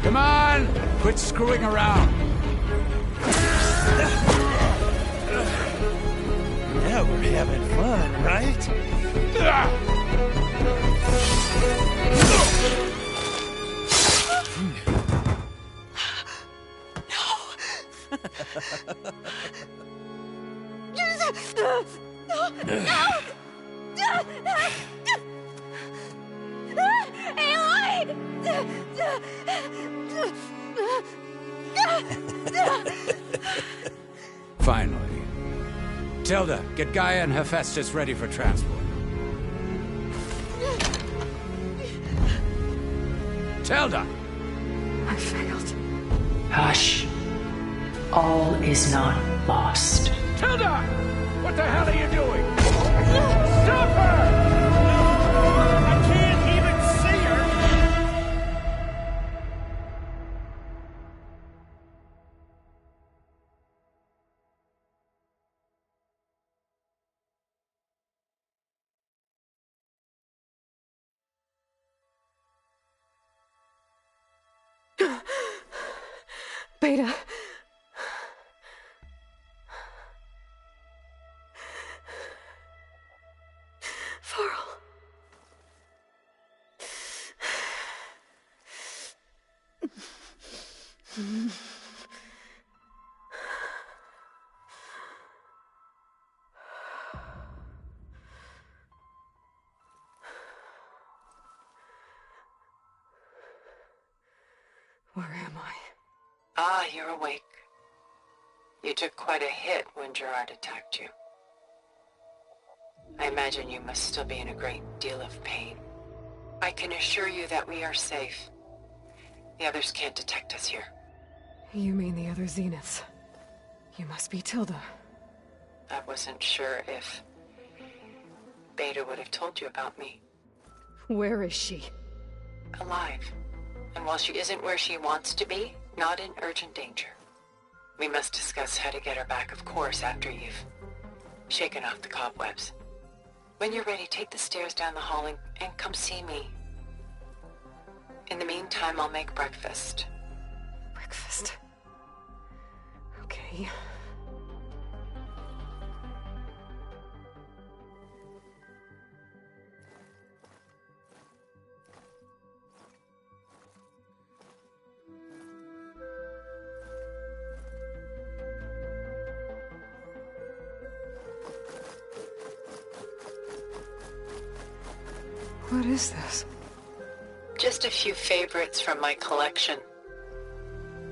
Come on! Quit screwing around. Yeah, Well, we're having fun, right? Finally. Tilda, get Gaia and Hephaestus ready for transport. Tilda! I failed. Hush. All is not lost. Tilda! What the hell are you doing? Stop her! I can't even see her! Beta. Varl. Where am I? Ah, you're awake. You took quite a hit when Gerard attacked you. I imagine you must still be in a great deal of pain. I can assure you that we are safe. The others can't detect us here. You mean the other Zeniths? You must be Tilda. I wasn't sure if Beta would have told you about me. Where is she? Alive. And while she isn't where she wants to be, not in urgent danger. We must discuss how to get her back, of course, after you've shaken off the cobwebs. When you're ready, take the stairs down the hall and come see me. In the meantime, I'll make breakfast. Breakfast? Okay. What is this? Just a few favorites from my collection.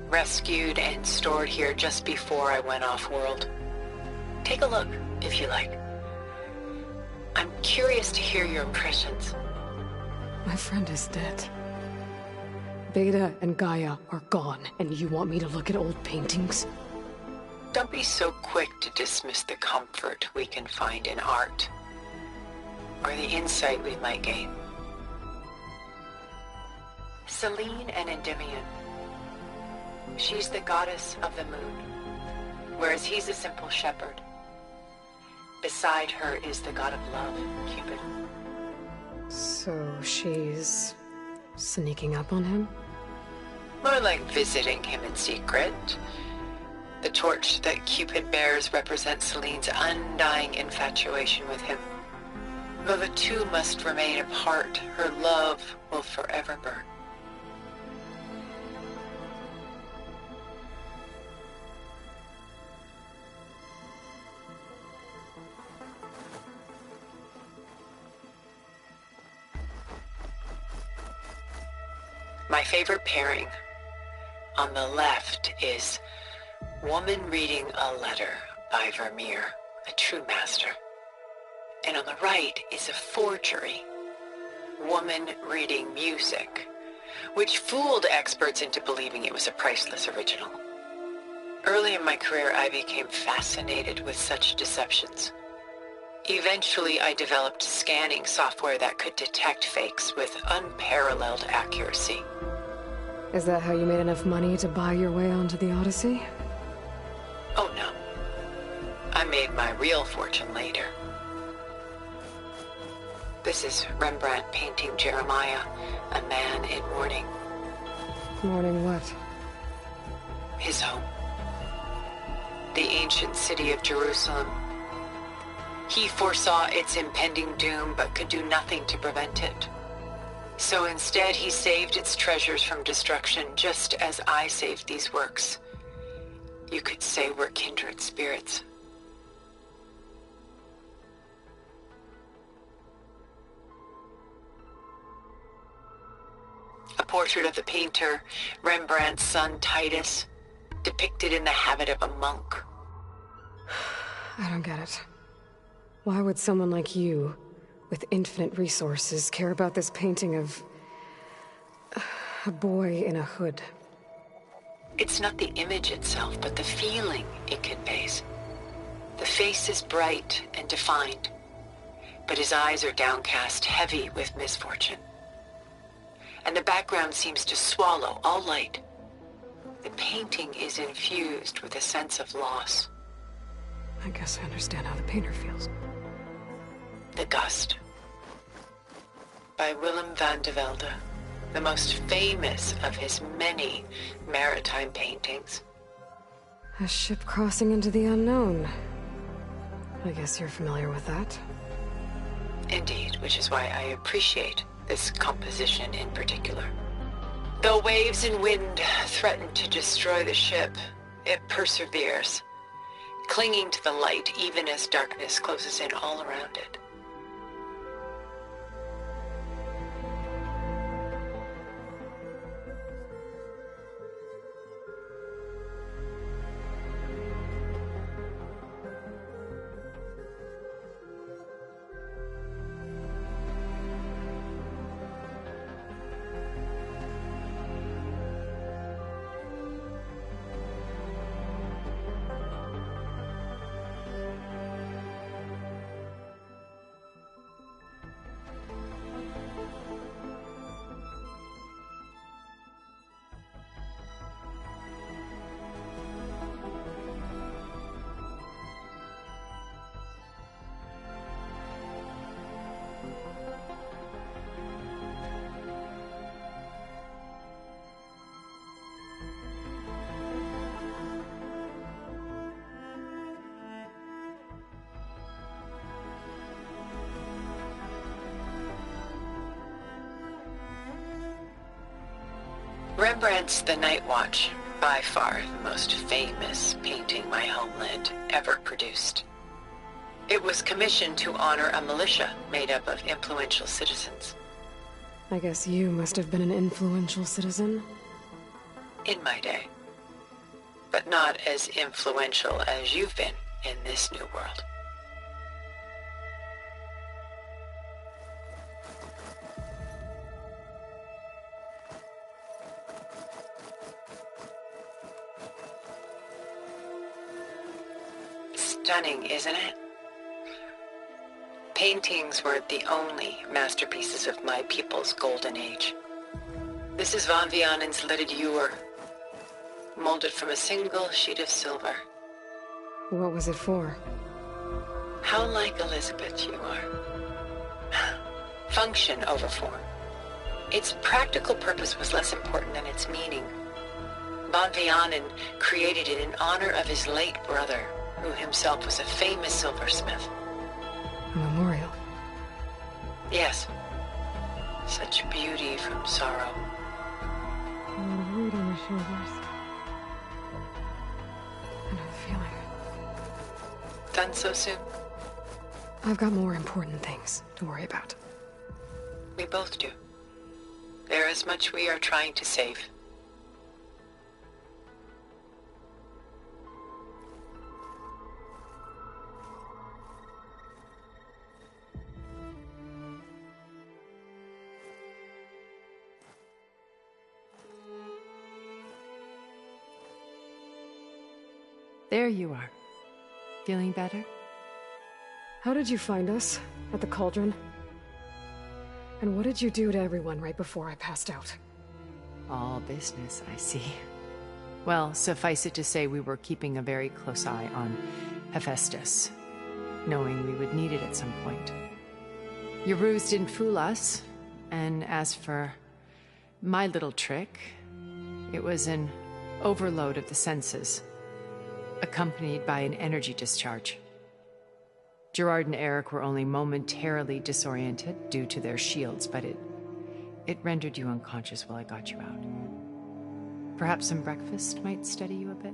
Rescued and stored here just before I went off-world. Take a look, if you like. I'm curious to hear your impressions. My friend is dead. Beta and Gaia are gone, and you want me to look at old paintings? Don't be so quick to dismiss the comfort we can find in art. Or the insight we might gain. Selene and Endymion. She's the goddess of the moon, whereas he's a simple shepherd. Beside her is the god of love, Cupid. So she's sneaking up on him? More like visiting him in secret. The torch that Cupid bears represents Selene's undying infatuation with him. Though the two must remain apart, her love will forever burn. My favorite pairing on the left is Woman Reading a Letter by Vermeer, a true master. And on the right is a forgery, Woman Reading Music, which fooled experts into believing it was a priceless original. Early in my career, I became fascinated with such deceptions. Eventually, I developed scanning software that could detect fakes with unparalleled accuracy. Is that how you made enough money to buy your way onto the Odyssey? Oh no. I made my real fortune later. This is Rembrandt painting Jeremiah, a man in mourning. Mourning what? His home. The ancient city of Jerusalem. He foresaw its impending doom, but could do nothing to prevent it. So instead, he saved its treasures from destruction, just as I saved these works. You could say we're kindred spirits. A portrait of the painter, Rembrandt's son Titus, depicted in the habit of a monk. I don't get it. Why would someone like you, with infinite resources, care about this painting of a boy in a hood? It's not the image itself, but the feeling it conveys. The face is bright and defined, but his eyes are downcast, heavy with misfortune. And the background seems to swallow all light. The painting is infused with a sense of loss. I guess I understand how the painter feels. The Gust, by Willem van de Velde, the most famous of his many maritime paintings. A ship crossing into the unknown. I guess you're familiar with that. Indeed, which is why I appreciate this composition in particular. Though waves and wind threaten to destroy the ship, it perseveres, clinging to the light even as darkness closes in all around it. Rembrandt's The Night Watch, by far the most famous painting my homeland ever produced. It was commissioned to honor a militia made up of influential citizens. I guess you must have been an influential citizen. In my day. But not as influential as you've been in this new world. Stunning, isn't it? Paintings were the only masterpieces of my people's golden age. This is Van Vianen's Lidded Ewer, molded from a single sheet of silver. What was it for? How like Elizabeth you are. Function over form. Its practical purpose was less important than its meaning. Van Vianen created it in honor of his late brother, who himself was a famous silversmith. A memorial. Yes. Such beauty from sorrow. A lot of weight on my shoulders. I know the feeling. Done so soon? I've got more important things to worry about. We both do. There is much we are trying to save. There you are. Feeling better? How did you find us? At the Cauldron? And what did you do to everyone right before I passed out? All business, I see. Well, suffice it to say we were keeping a very close eye on Hephaestus, knowing we would need it at some point. Your ruse didn't fool us, and as for my little trick, it was an overload of the senses, accompanied by an energy discharge. Gerard and Eric were only momentarily disoriented due to their shields, but it rendered you unconscious while I got you out. Perhaps some breakfast might steady you a bit?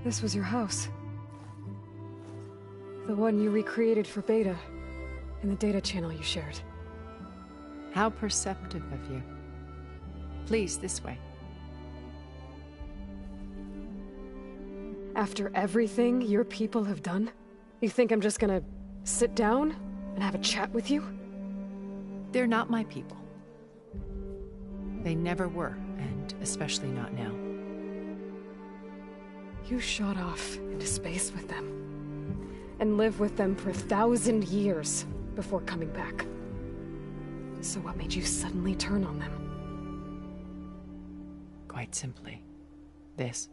This was your house. The one you recreated for Beta, in the data channel you shared. How perceptive of you. Please, this way. After everything your people have done, you think I'm just gonna sit down and have a chat with you? They're not my people. They never were, and especially not now. You shot off into space with them, and lived with them for 1,000 years before coming back. So what made you suddenly turn on them? Quite simply, this.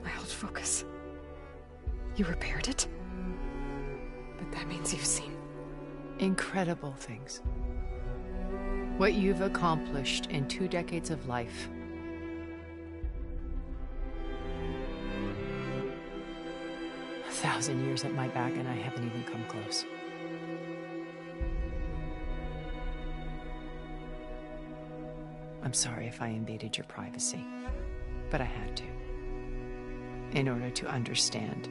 I held focus. You repaired it? But that means you've seen incredible things. What you've accomplished in 2 decades of life. A 1,000 years at my back and I haven't even come close. I'm sorry if I invaded your privacy, but I had to. In order to understand.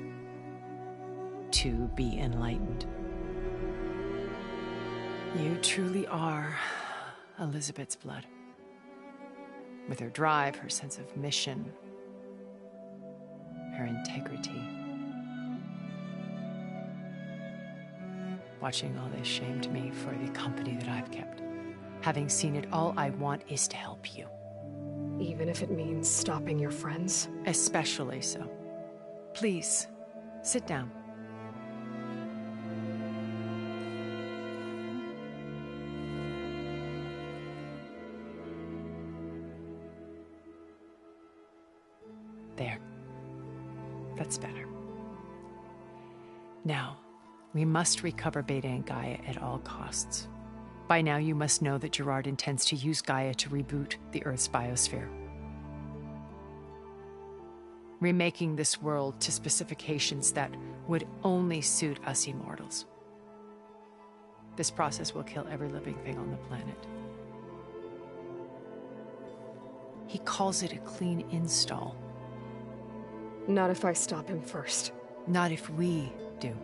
To be enlightened. You truly are Elizabeth's blood. With her drive, her sense of mission, her integrity. Watching all this shamed me for the company that I've kept. Having seen it, all I want is to help you. Even if it means stopping your friends? Especially so. Please, sit down. There. That's better. Now, we must recover Beta and Gaia at all costs. By now, you must know that Gerard intends to use Gaia to reboot the Earth's biosphere. Remaking this world to specifications that would only suit us immortals. This process will kill every living thing on the planet. He calls it a clean install. Not if I stop him first. Not if we do.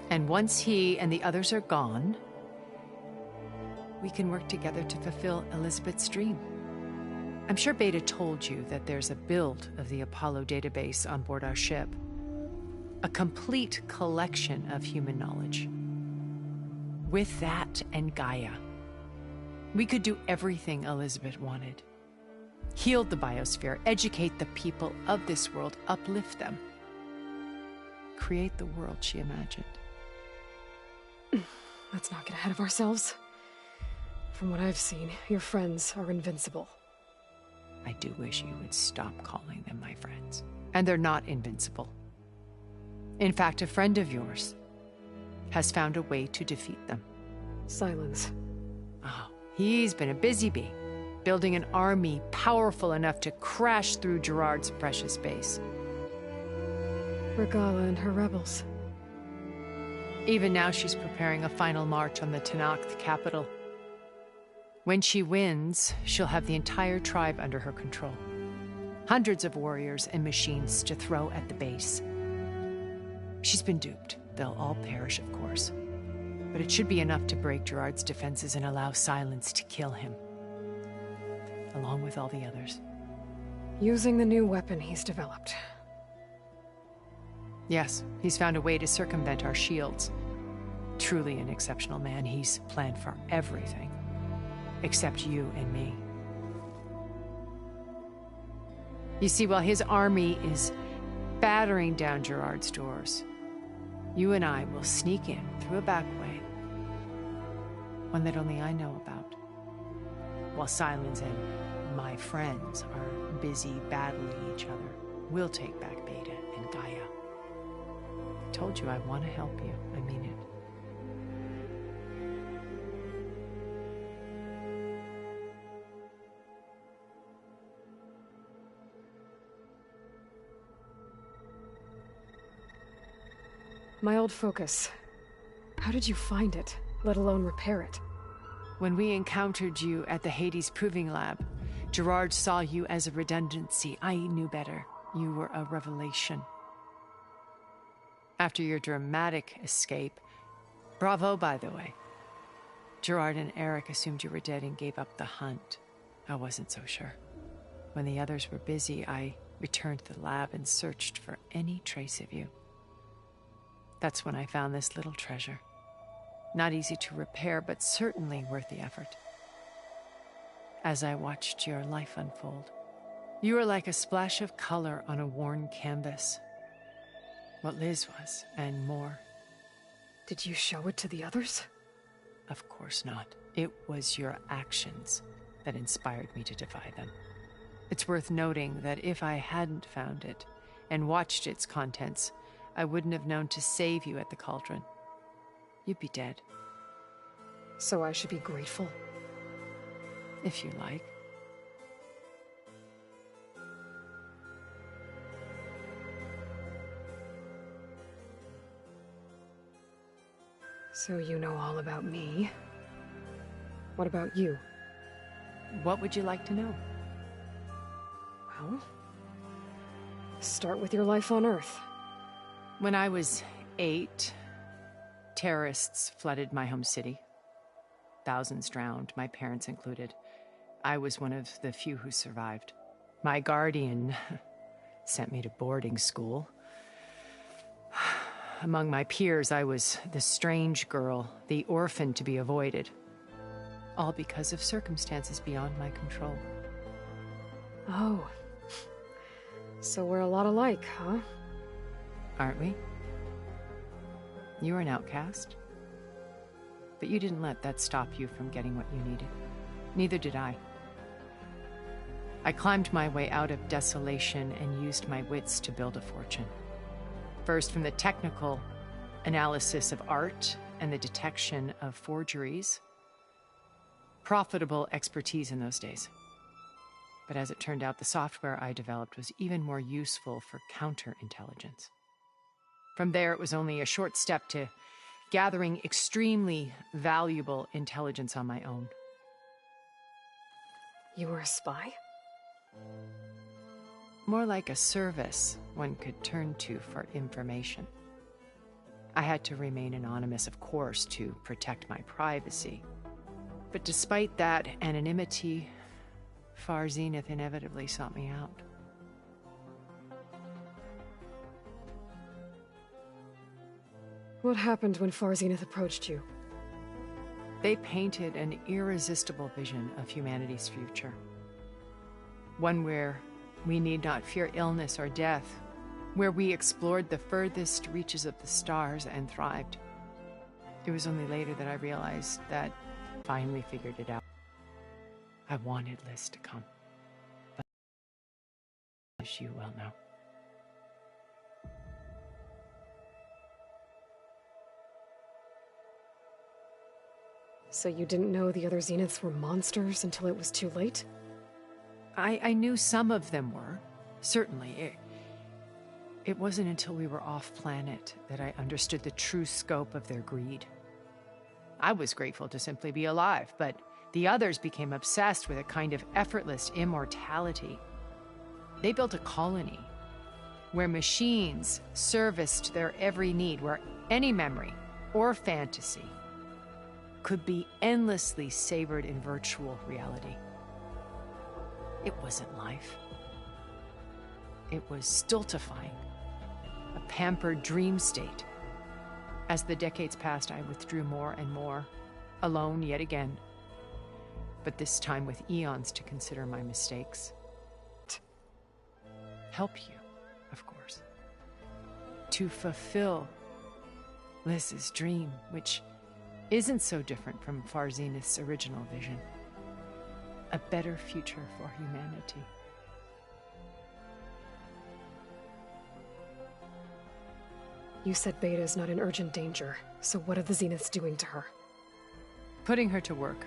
And once he and the others are gone, we can work together to fulfill Elizabeth's dream. I'm sure Beta told you that there's a build of the Apollo database on board our ship. A complete collection of human knowledge. With that and Gaia, we could do everything Elizabeth wanted. Heal the biosphere, educate the people of this world, uplift them. Create the world she imagined. Let's not get ahead of ourselves. From what I've seen, your friends are invincible. I do wish you would stop calling them my friends. And they're not invincible. In fact, a friend of yours has found a way to defeat them. Silence. Oh, he's been a busy bee, building an army powerful enough to crash through Gerard's precious base. Regalla and her rebels. Even now, she's preparing a final march on the Tenakth capital. When she wins, she'll have the entire tribe under her control. Hundreds of warriors and machines to throw at the base. She's been duped. They'll all perish, of course. But it should be enough to break Gerard's defenses and allow Silence to kill him. Along with all the others. Using the new weapon he's developed. Yes, he's found a way to circumvent our shields. Truly an exceptional man. He's planned for everything. Except you and me. You see, while his army is battering down Gerard's doors, you and I will sneak in through a back way. One that only I know about. While Silence and my friends are busy battling each other, we'll take back Beta and Gaia. told you I want to help you. I mean it. My old focus. How did you find it, let alone repair it? When we encountered you at the Hades Proving Lab, Gerard saw you as a redundancy. I knew better. You were a revelation. After your dramatic escape, bravo, by the way. Gerard and Eric assumed you were dead and gave up the hunt. I wasn't so sure. When the others were busy, I returned to the lab and searched for any trace of you. That's when I found this little treasure. Not easy to repair, but certainly worth the effort. As I watched your life unfold, you were like a splash of color on a worn canvas. What Liz was, and more. Did you show it to the others? Of course not. It was your actions that inspired me to defy them. It's worth noting that if I hadn't found it and watched its contents, I wouldn't have known to save you at the Cauldron. You'd be dead. So I should be grateful? If you like. So you know all about me. What about you? What would you like to know? Well, start with your life on Earth. When I was 8, terrorists flooded my home city. Thousands drowned, my parents included. I was one of the few who survived. My guardian sent me to boarding school. Among my peers, I was the strange girl, the orphan to be avoided. All because of circumstances beyond my control. Oh. So we're a lot alike, huh? Aren't we? You were an outcast. But you didn't let that stop you from getting what you needed. Neither did I. I climbed my way out of desolation and used my wits to build a fortune. First, from the technical analysis of art and the detection of forgeries. Profitable expertise in those days. But as it turned out, the software I developed was even more useful for counterintelligence. From there, it was only a short step to gathering extremely valuable intelligence on my own. You were a spy? More like a service one could turn to for information. I had to remain anonymous, of course, to protect my privacy. But despite that anonymity, Far Zenith inevitably sought me out. What happened when Far Zenith approached you? They painted an irresistible vision of humanity's future. One where we need not fear illness or death, where we explored the furthest reaches of the stars and thrived. It was only later that I realized that I finally figured it out. I wanted Liz to come, but as you well know. So you didn't know the other Zeniths were monsters until it was too late? I knew some of them were, certainly. It wasn't until we were off-planet that I understood the true scope of their greed. I was grateful to simply be alive, but the others became obsessed with a kind of effortless immortality. They built a colony where machines serviced their every need, where any memory or fantasy could be endlessly savored in virtual reality. It wasn't life. It was stultifying, a pampered dream state. As the decades passed, I withdrew more and more, alone yet again, but this time with eons to consider my mistakes. Help you, of course. To fulfill Liz's dream, which isn't so different from Far Zenith's original vision. A better future for humanity. You said Beta is not in urgent danger, so what are the Zeniths doing to her? Putting her to work.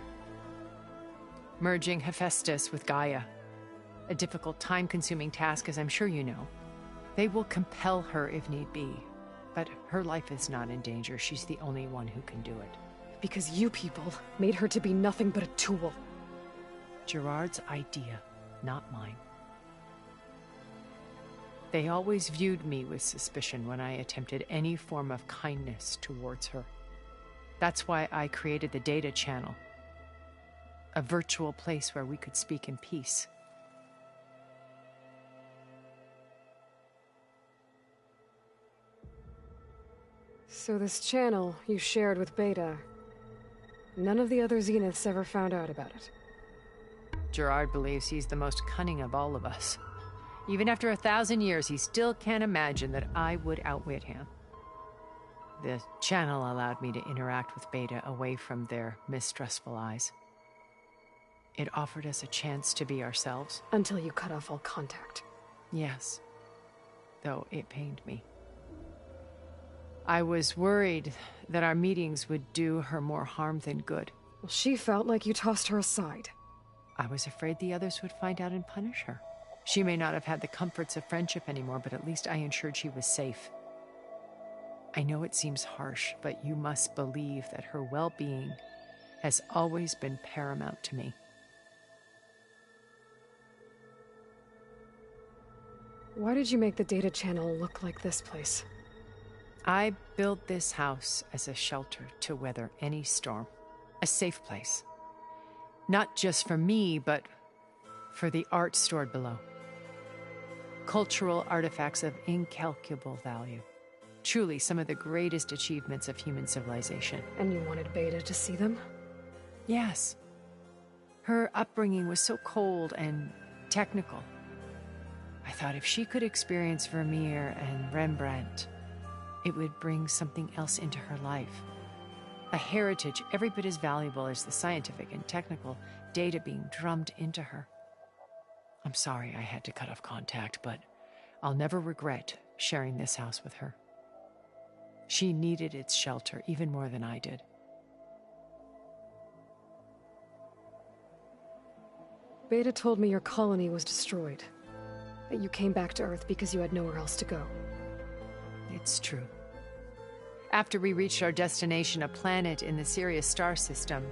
Merging Hephaestus with Gaia. A difficult, time-consuming task, as I'm sure you know. They will compel her if need be. But her life is not in danger. She's the only one who can do it. Because you people made her to be nothing but a tool. Gerard's idea, not mine. They always viewed me with suspicion when I attempted any form of kindness towards her. That's why I created the Data Channel. A virtual place where we could speak in peace. So this channel you shared with Beta, none of the other Zeniths ever found out about it? Gerard believes he's the most cunning of all of us. Even after 1,000 years, he still can't imagine that I would outwit him. The channel allowed me to interact with Beta away from their mistrustful eyes. It offered us a chance to be ourselves. Until you cut off all contact. Yes. Though it pained me. I was worried that our meetings would do her more harm than good. Well, she felt like you tossed her aside. I was afraid the others would find out and punish her. She may not have had the comforts of friendship anymore, but at least I ensured she was safe. I know it seems harsh, but you must believe that her well-being has always been paramount to me. Why did you make the Data Channel look like this place? I built this house as a shelter to weather any storm. A safe place. Not just for me, but for the art stored below. Cultural artifacts of incalculable value. Truly some of the greatest achievements of human civilization. And you wanted Beta to see them? Yes. Her upbringing was so cold and technical. I thought if she could experience Vermeer and Rembrandt, it would bring something else into her life. A heritage every bit as valuable as the scientific and technical data being drummed into her. I'm sorry I had to cut off contact, but I'll never regret sharing this house with her. She needed its shelter even more than I did. Beta told me your colony was destroyed. That you came back to Earth because you had nowhere else to go. It's true. After we reached our destination, a planet in the Sirius star system,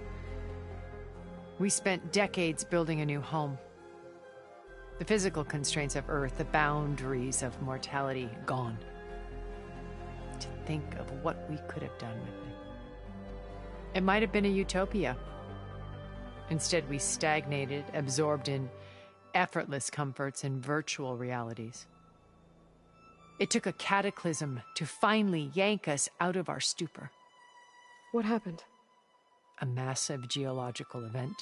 we spent decades building a new home. The physical constraints of Earth, the boundaries of mortality, gone. To think of what we could have done with it. It might have been a utopia. Instead, we stagnated, absorbed in effortless comforts and virtual realities. It took a cataclysm to finally yank us out of our stupor. What happened? A massive geological event.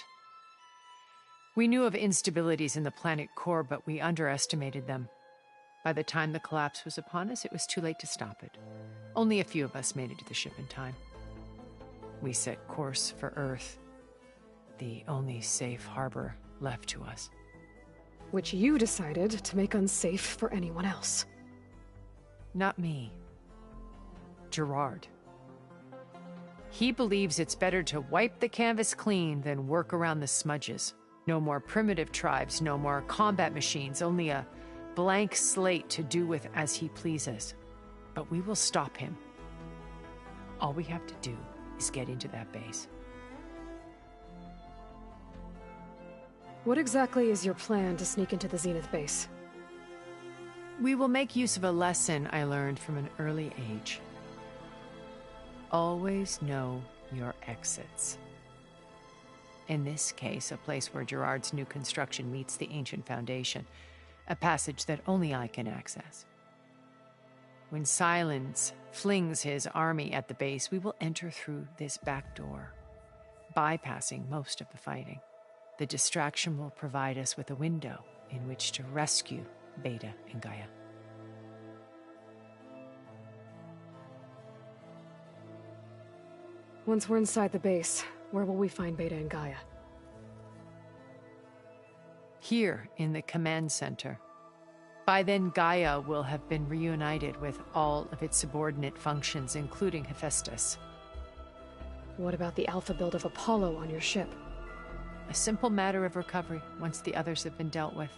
We knew of instabilities in the planet core, but we underestimated them. By the time the collapse was upon us, it was too late to stop it. Only a few of us made it to the ship in time. We set course for Earth, the only safe harbor left to us. Which you decided to make unsafe for anyone else. Not me. Gerard. He believes it's better to wipe the canvas clean than work around the smudges. No more primitive tribes, no more combat machines, only a blank slate to do with as he pleases. But we will stop him. All we have to do is get into that base. What exactly is your plan to sneak into the Zenith base? We will make use of a lesson I learned from an early age. Always know your exits. In this case, a place where Gerard's new construction meets the ancient foundation, a passage that only I can access. When Silence flings his army at the base, we will enter through this back door, bypassing most of the fighting. The distraction will provide us with a window in which to rescue Beta and Gaia. Once we're inside the base, where will we find Beta and Gaia? Here in the command center. By then, Gaia will have been reunited with all of its subordinate functions, including Hephaestus. What about the alpha build of Apollo on your ship? A simple matter of recovery once the others have been dealt with.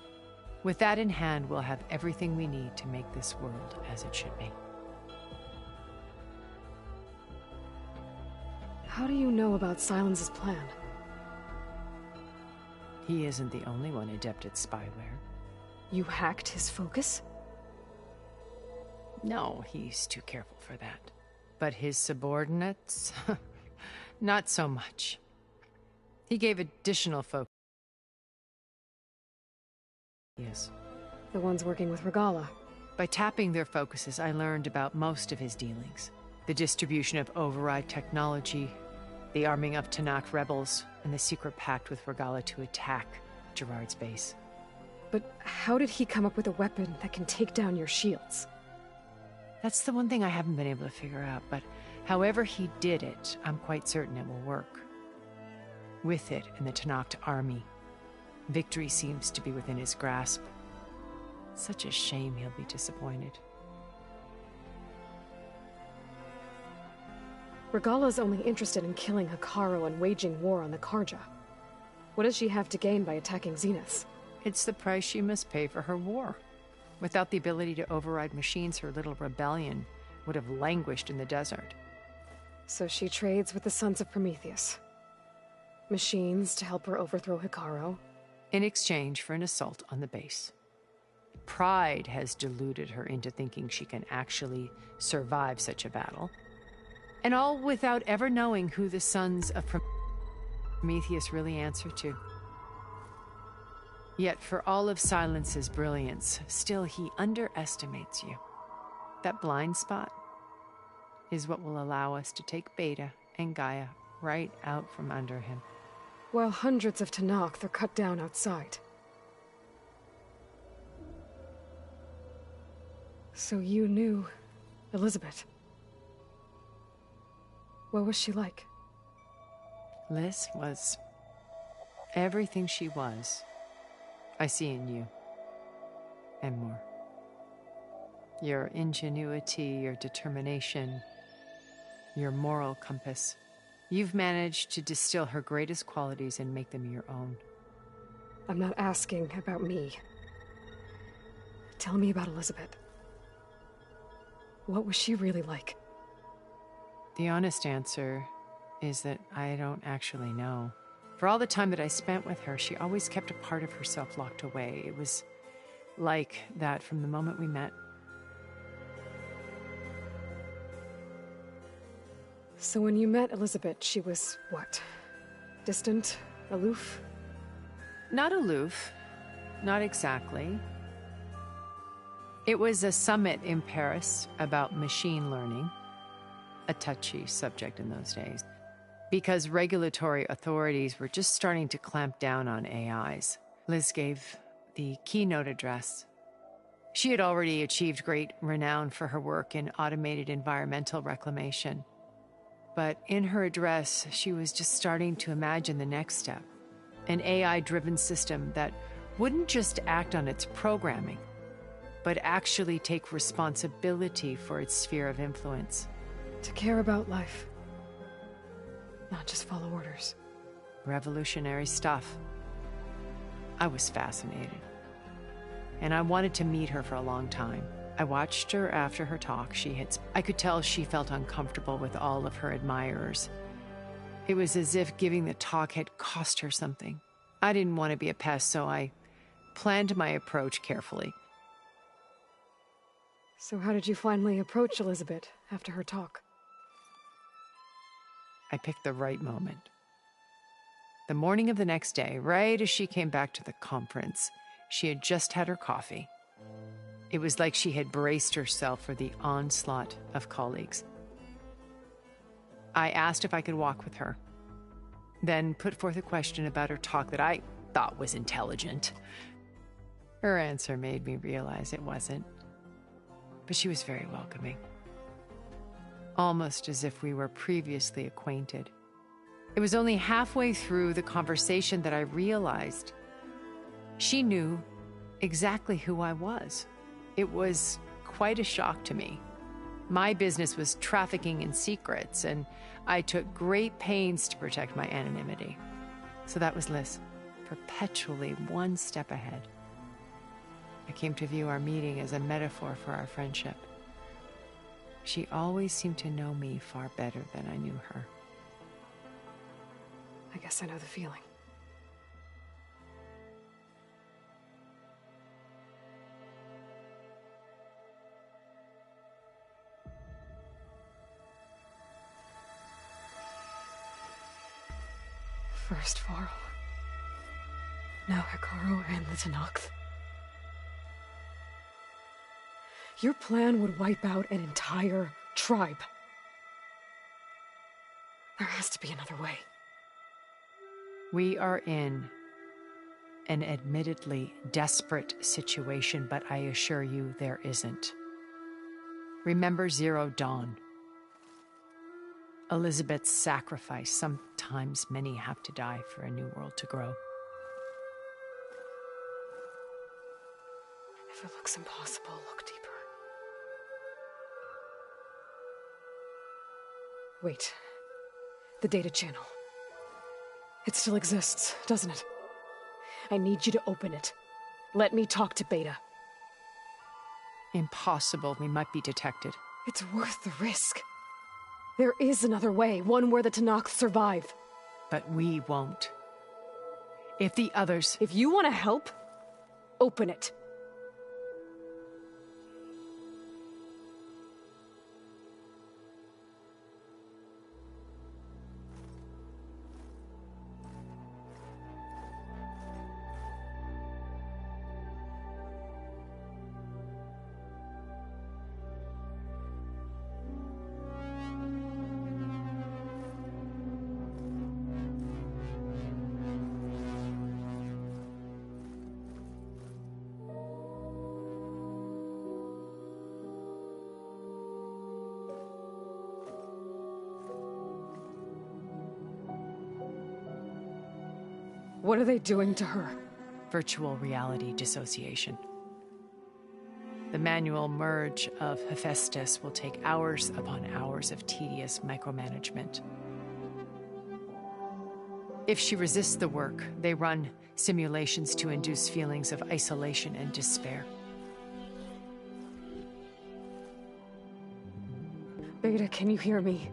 With that in hand, we'll have everything we need to make this world as it should be. How do you know about Silence's plan? He isn't the only one adept at spyware. You hacked his focus? No, he's too careful for that. But his subordinates? Not so much. He gave additional focus. Yes. The ones working with Regalla. By tapping their focuses, I learned about most of his dealings. The distribution of override technology, the arming of Tanakh rebels, and the secret pact with Regalla to attack Gerard's base. But how did he come up with a weapon that can take down your shields? That's the one thing I haven't been able to figure out, but however he did it, I'm quite certain it will work. With it and the Tanakh army, victory seems to be within his grasp. Such a shame he'll be disappointed. Regalla's only interested in killing Hekarro and waging war on the Karja. What does she have to gain by attacking Zenith? It's the price she must pay for her war. Without the ability to override machines, her little rebellion would have languished in the desert. So she trades with the Sons of Prometheus. Machines to help her overthrow Hekarro. In exchange for an assault on the base. Pride has deluded her into thinking she can actually survive such a battle. And all without ever knowing who the Sons of Prometheus really answer to. Yet for all of Silence's brilliance, still he underestimates you. That blind spot is what will allow us to take Beta and Gaia right out from under him. While hundreds of Tanakh are cut down outside. So you knew Elizabeth. What was she like? Liz was everything she was. I see in you. And more. Your ingenuity, your determination, your moral compass. You've managed to distill her greatest qualities and make them your own. I'm not asking about me. Tell me about Elizabeth. What was she really like? The honest answer is that I don't actually know. For all the time that I spent with her, she always kept a part of herself locked away. It was like that from the moment we met. So when you met Elizabeth, she was what? Distant? Aloof? Not aloof. Not exactly. It was a summit in Paris about machine learning. A touchy subject in those days. Because regulatory authorities were just starting to clamp down on AIs. Liz gave the keynote address. She had already achieved great renown for her work in automated environmental reclamation. But in her address, she was just starting to imagine the next step. An AI-driven system that wouldn't just act on its programming, but actually take responsibility for its sphere of influence. To care about life. Not just follow orders. Revolutionary stuff. I was fascinated. And I wanted to meet her for a long time. I watched her after her talk. I could tell she felt uncomfortable with all of her admirers. It was as if giving the talk had cost her something. I didn't want to be a pest, so I planned my approach carefully. So how did you finally approach Elizabeth after her talk? I picked the right moment. The morning of the next day, right as she came back to the conference, she had just had her coffee. It was like she had braced herself for the onslaught of colleagues. I asked if I could walk with her, then put forth a question about her talk that I thought was intelligent. Her answer made me realize it wasn't, but she was very welcoming. Almost as if we were previously acquainted. It was only halfway through the conversation that I realized she knew exactly who I was. It was quite a shock to me. My business was trafficking in secrets, and I took great pains to protect my anonymity. So that was Liz, perpetually one step ahead. I came to view our meeting as a metaphor for our friendship. She always seemed to know me far better than I knew her. I guess I know the feeling. First Varl. Now Hekarro and the Tenakth. Your plan would wipe out an entire tribe. There has to be another way. We are in an admittedly desperate situation, but I assure you there isn't. Remember Zero Dawn. Elizabeth's sacrifice. Sometimes many have to die for a new world to grow. If it looks impossible, look deeper. Wait. The data channel. It still exists, doesn't it? I need you to open it. Let me talk to Beta. Impossible. We might be detected. It's worth the risk. There is another way, one where the Tenakth survive. But we won't. If the others... If you want to help, open it. What are they doing to her? Virtual reality dissociation. The manual merge of Hephaestus will take hours upon hours of tedious micromanagement. If she resists the work, they run simulations to induce feelings of isolation and despair. Beta, can you hear me?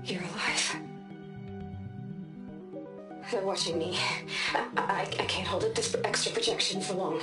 You're alive. They're watching me. I can't hold up this extra projection for long.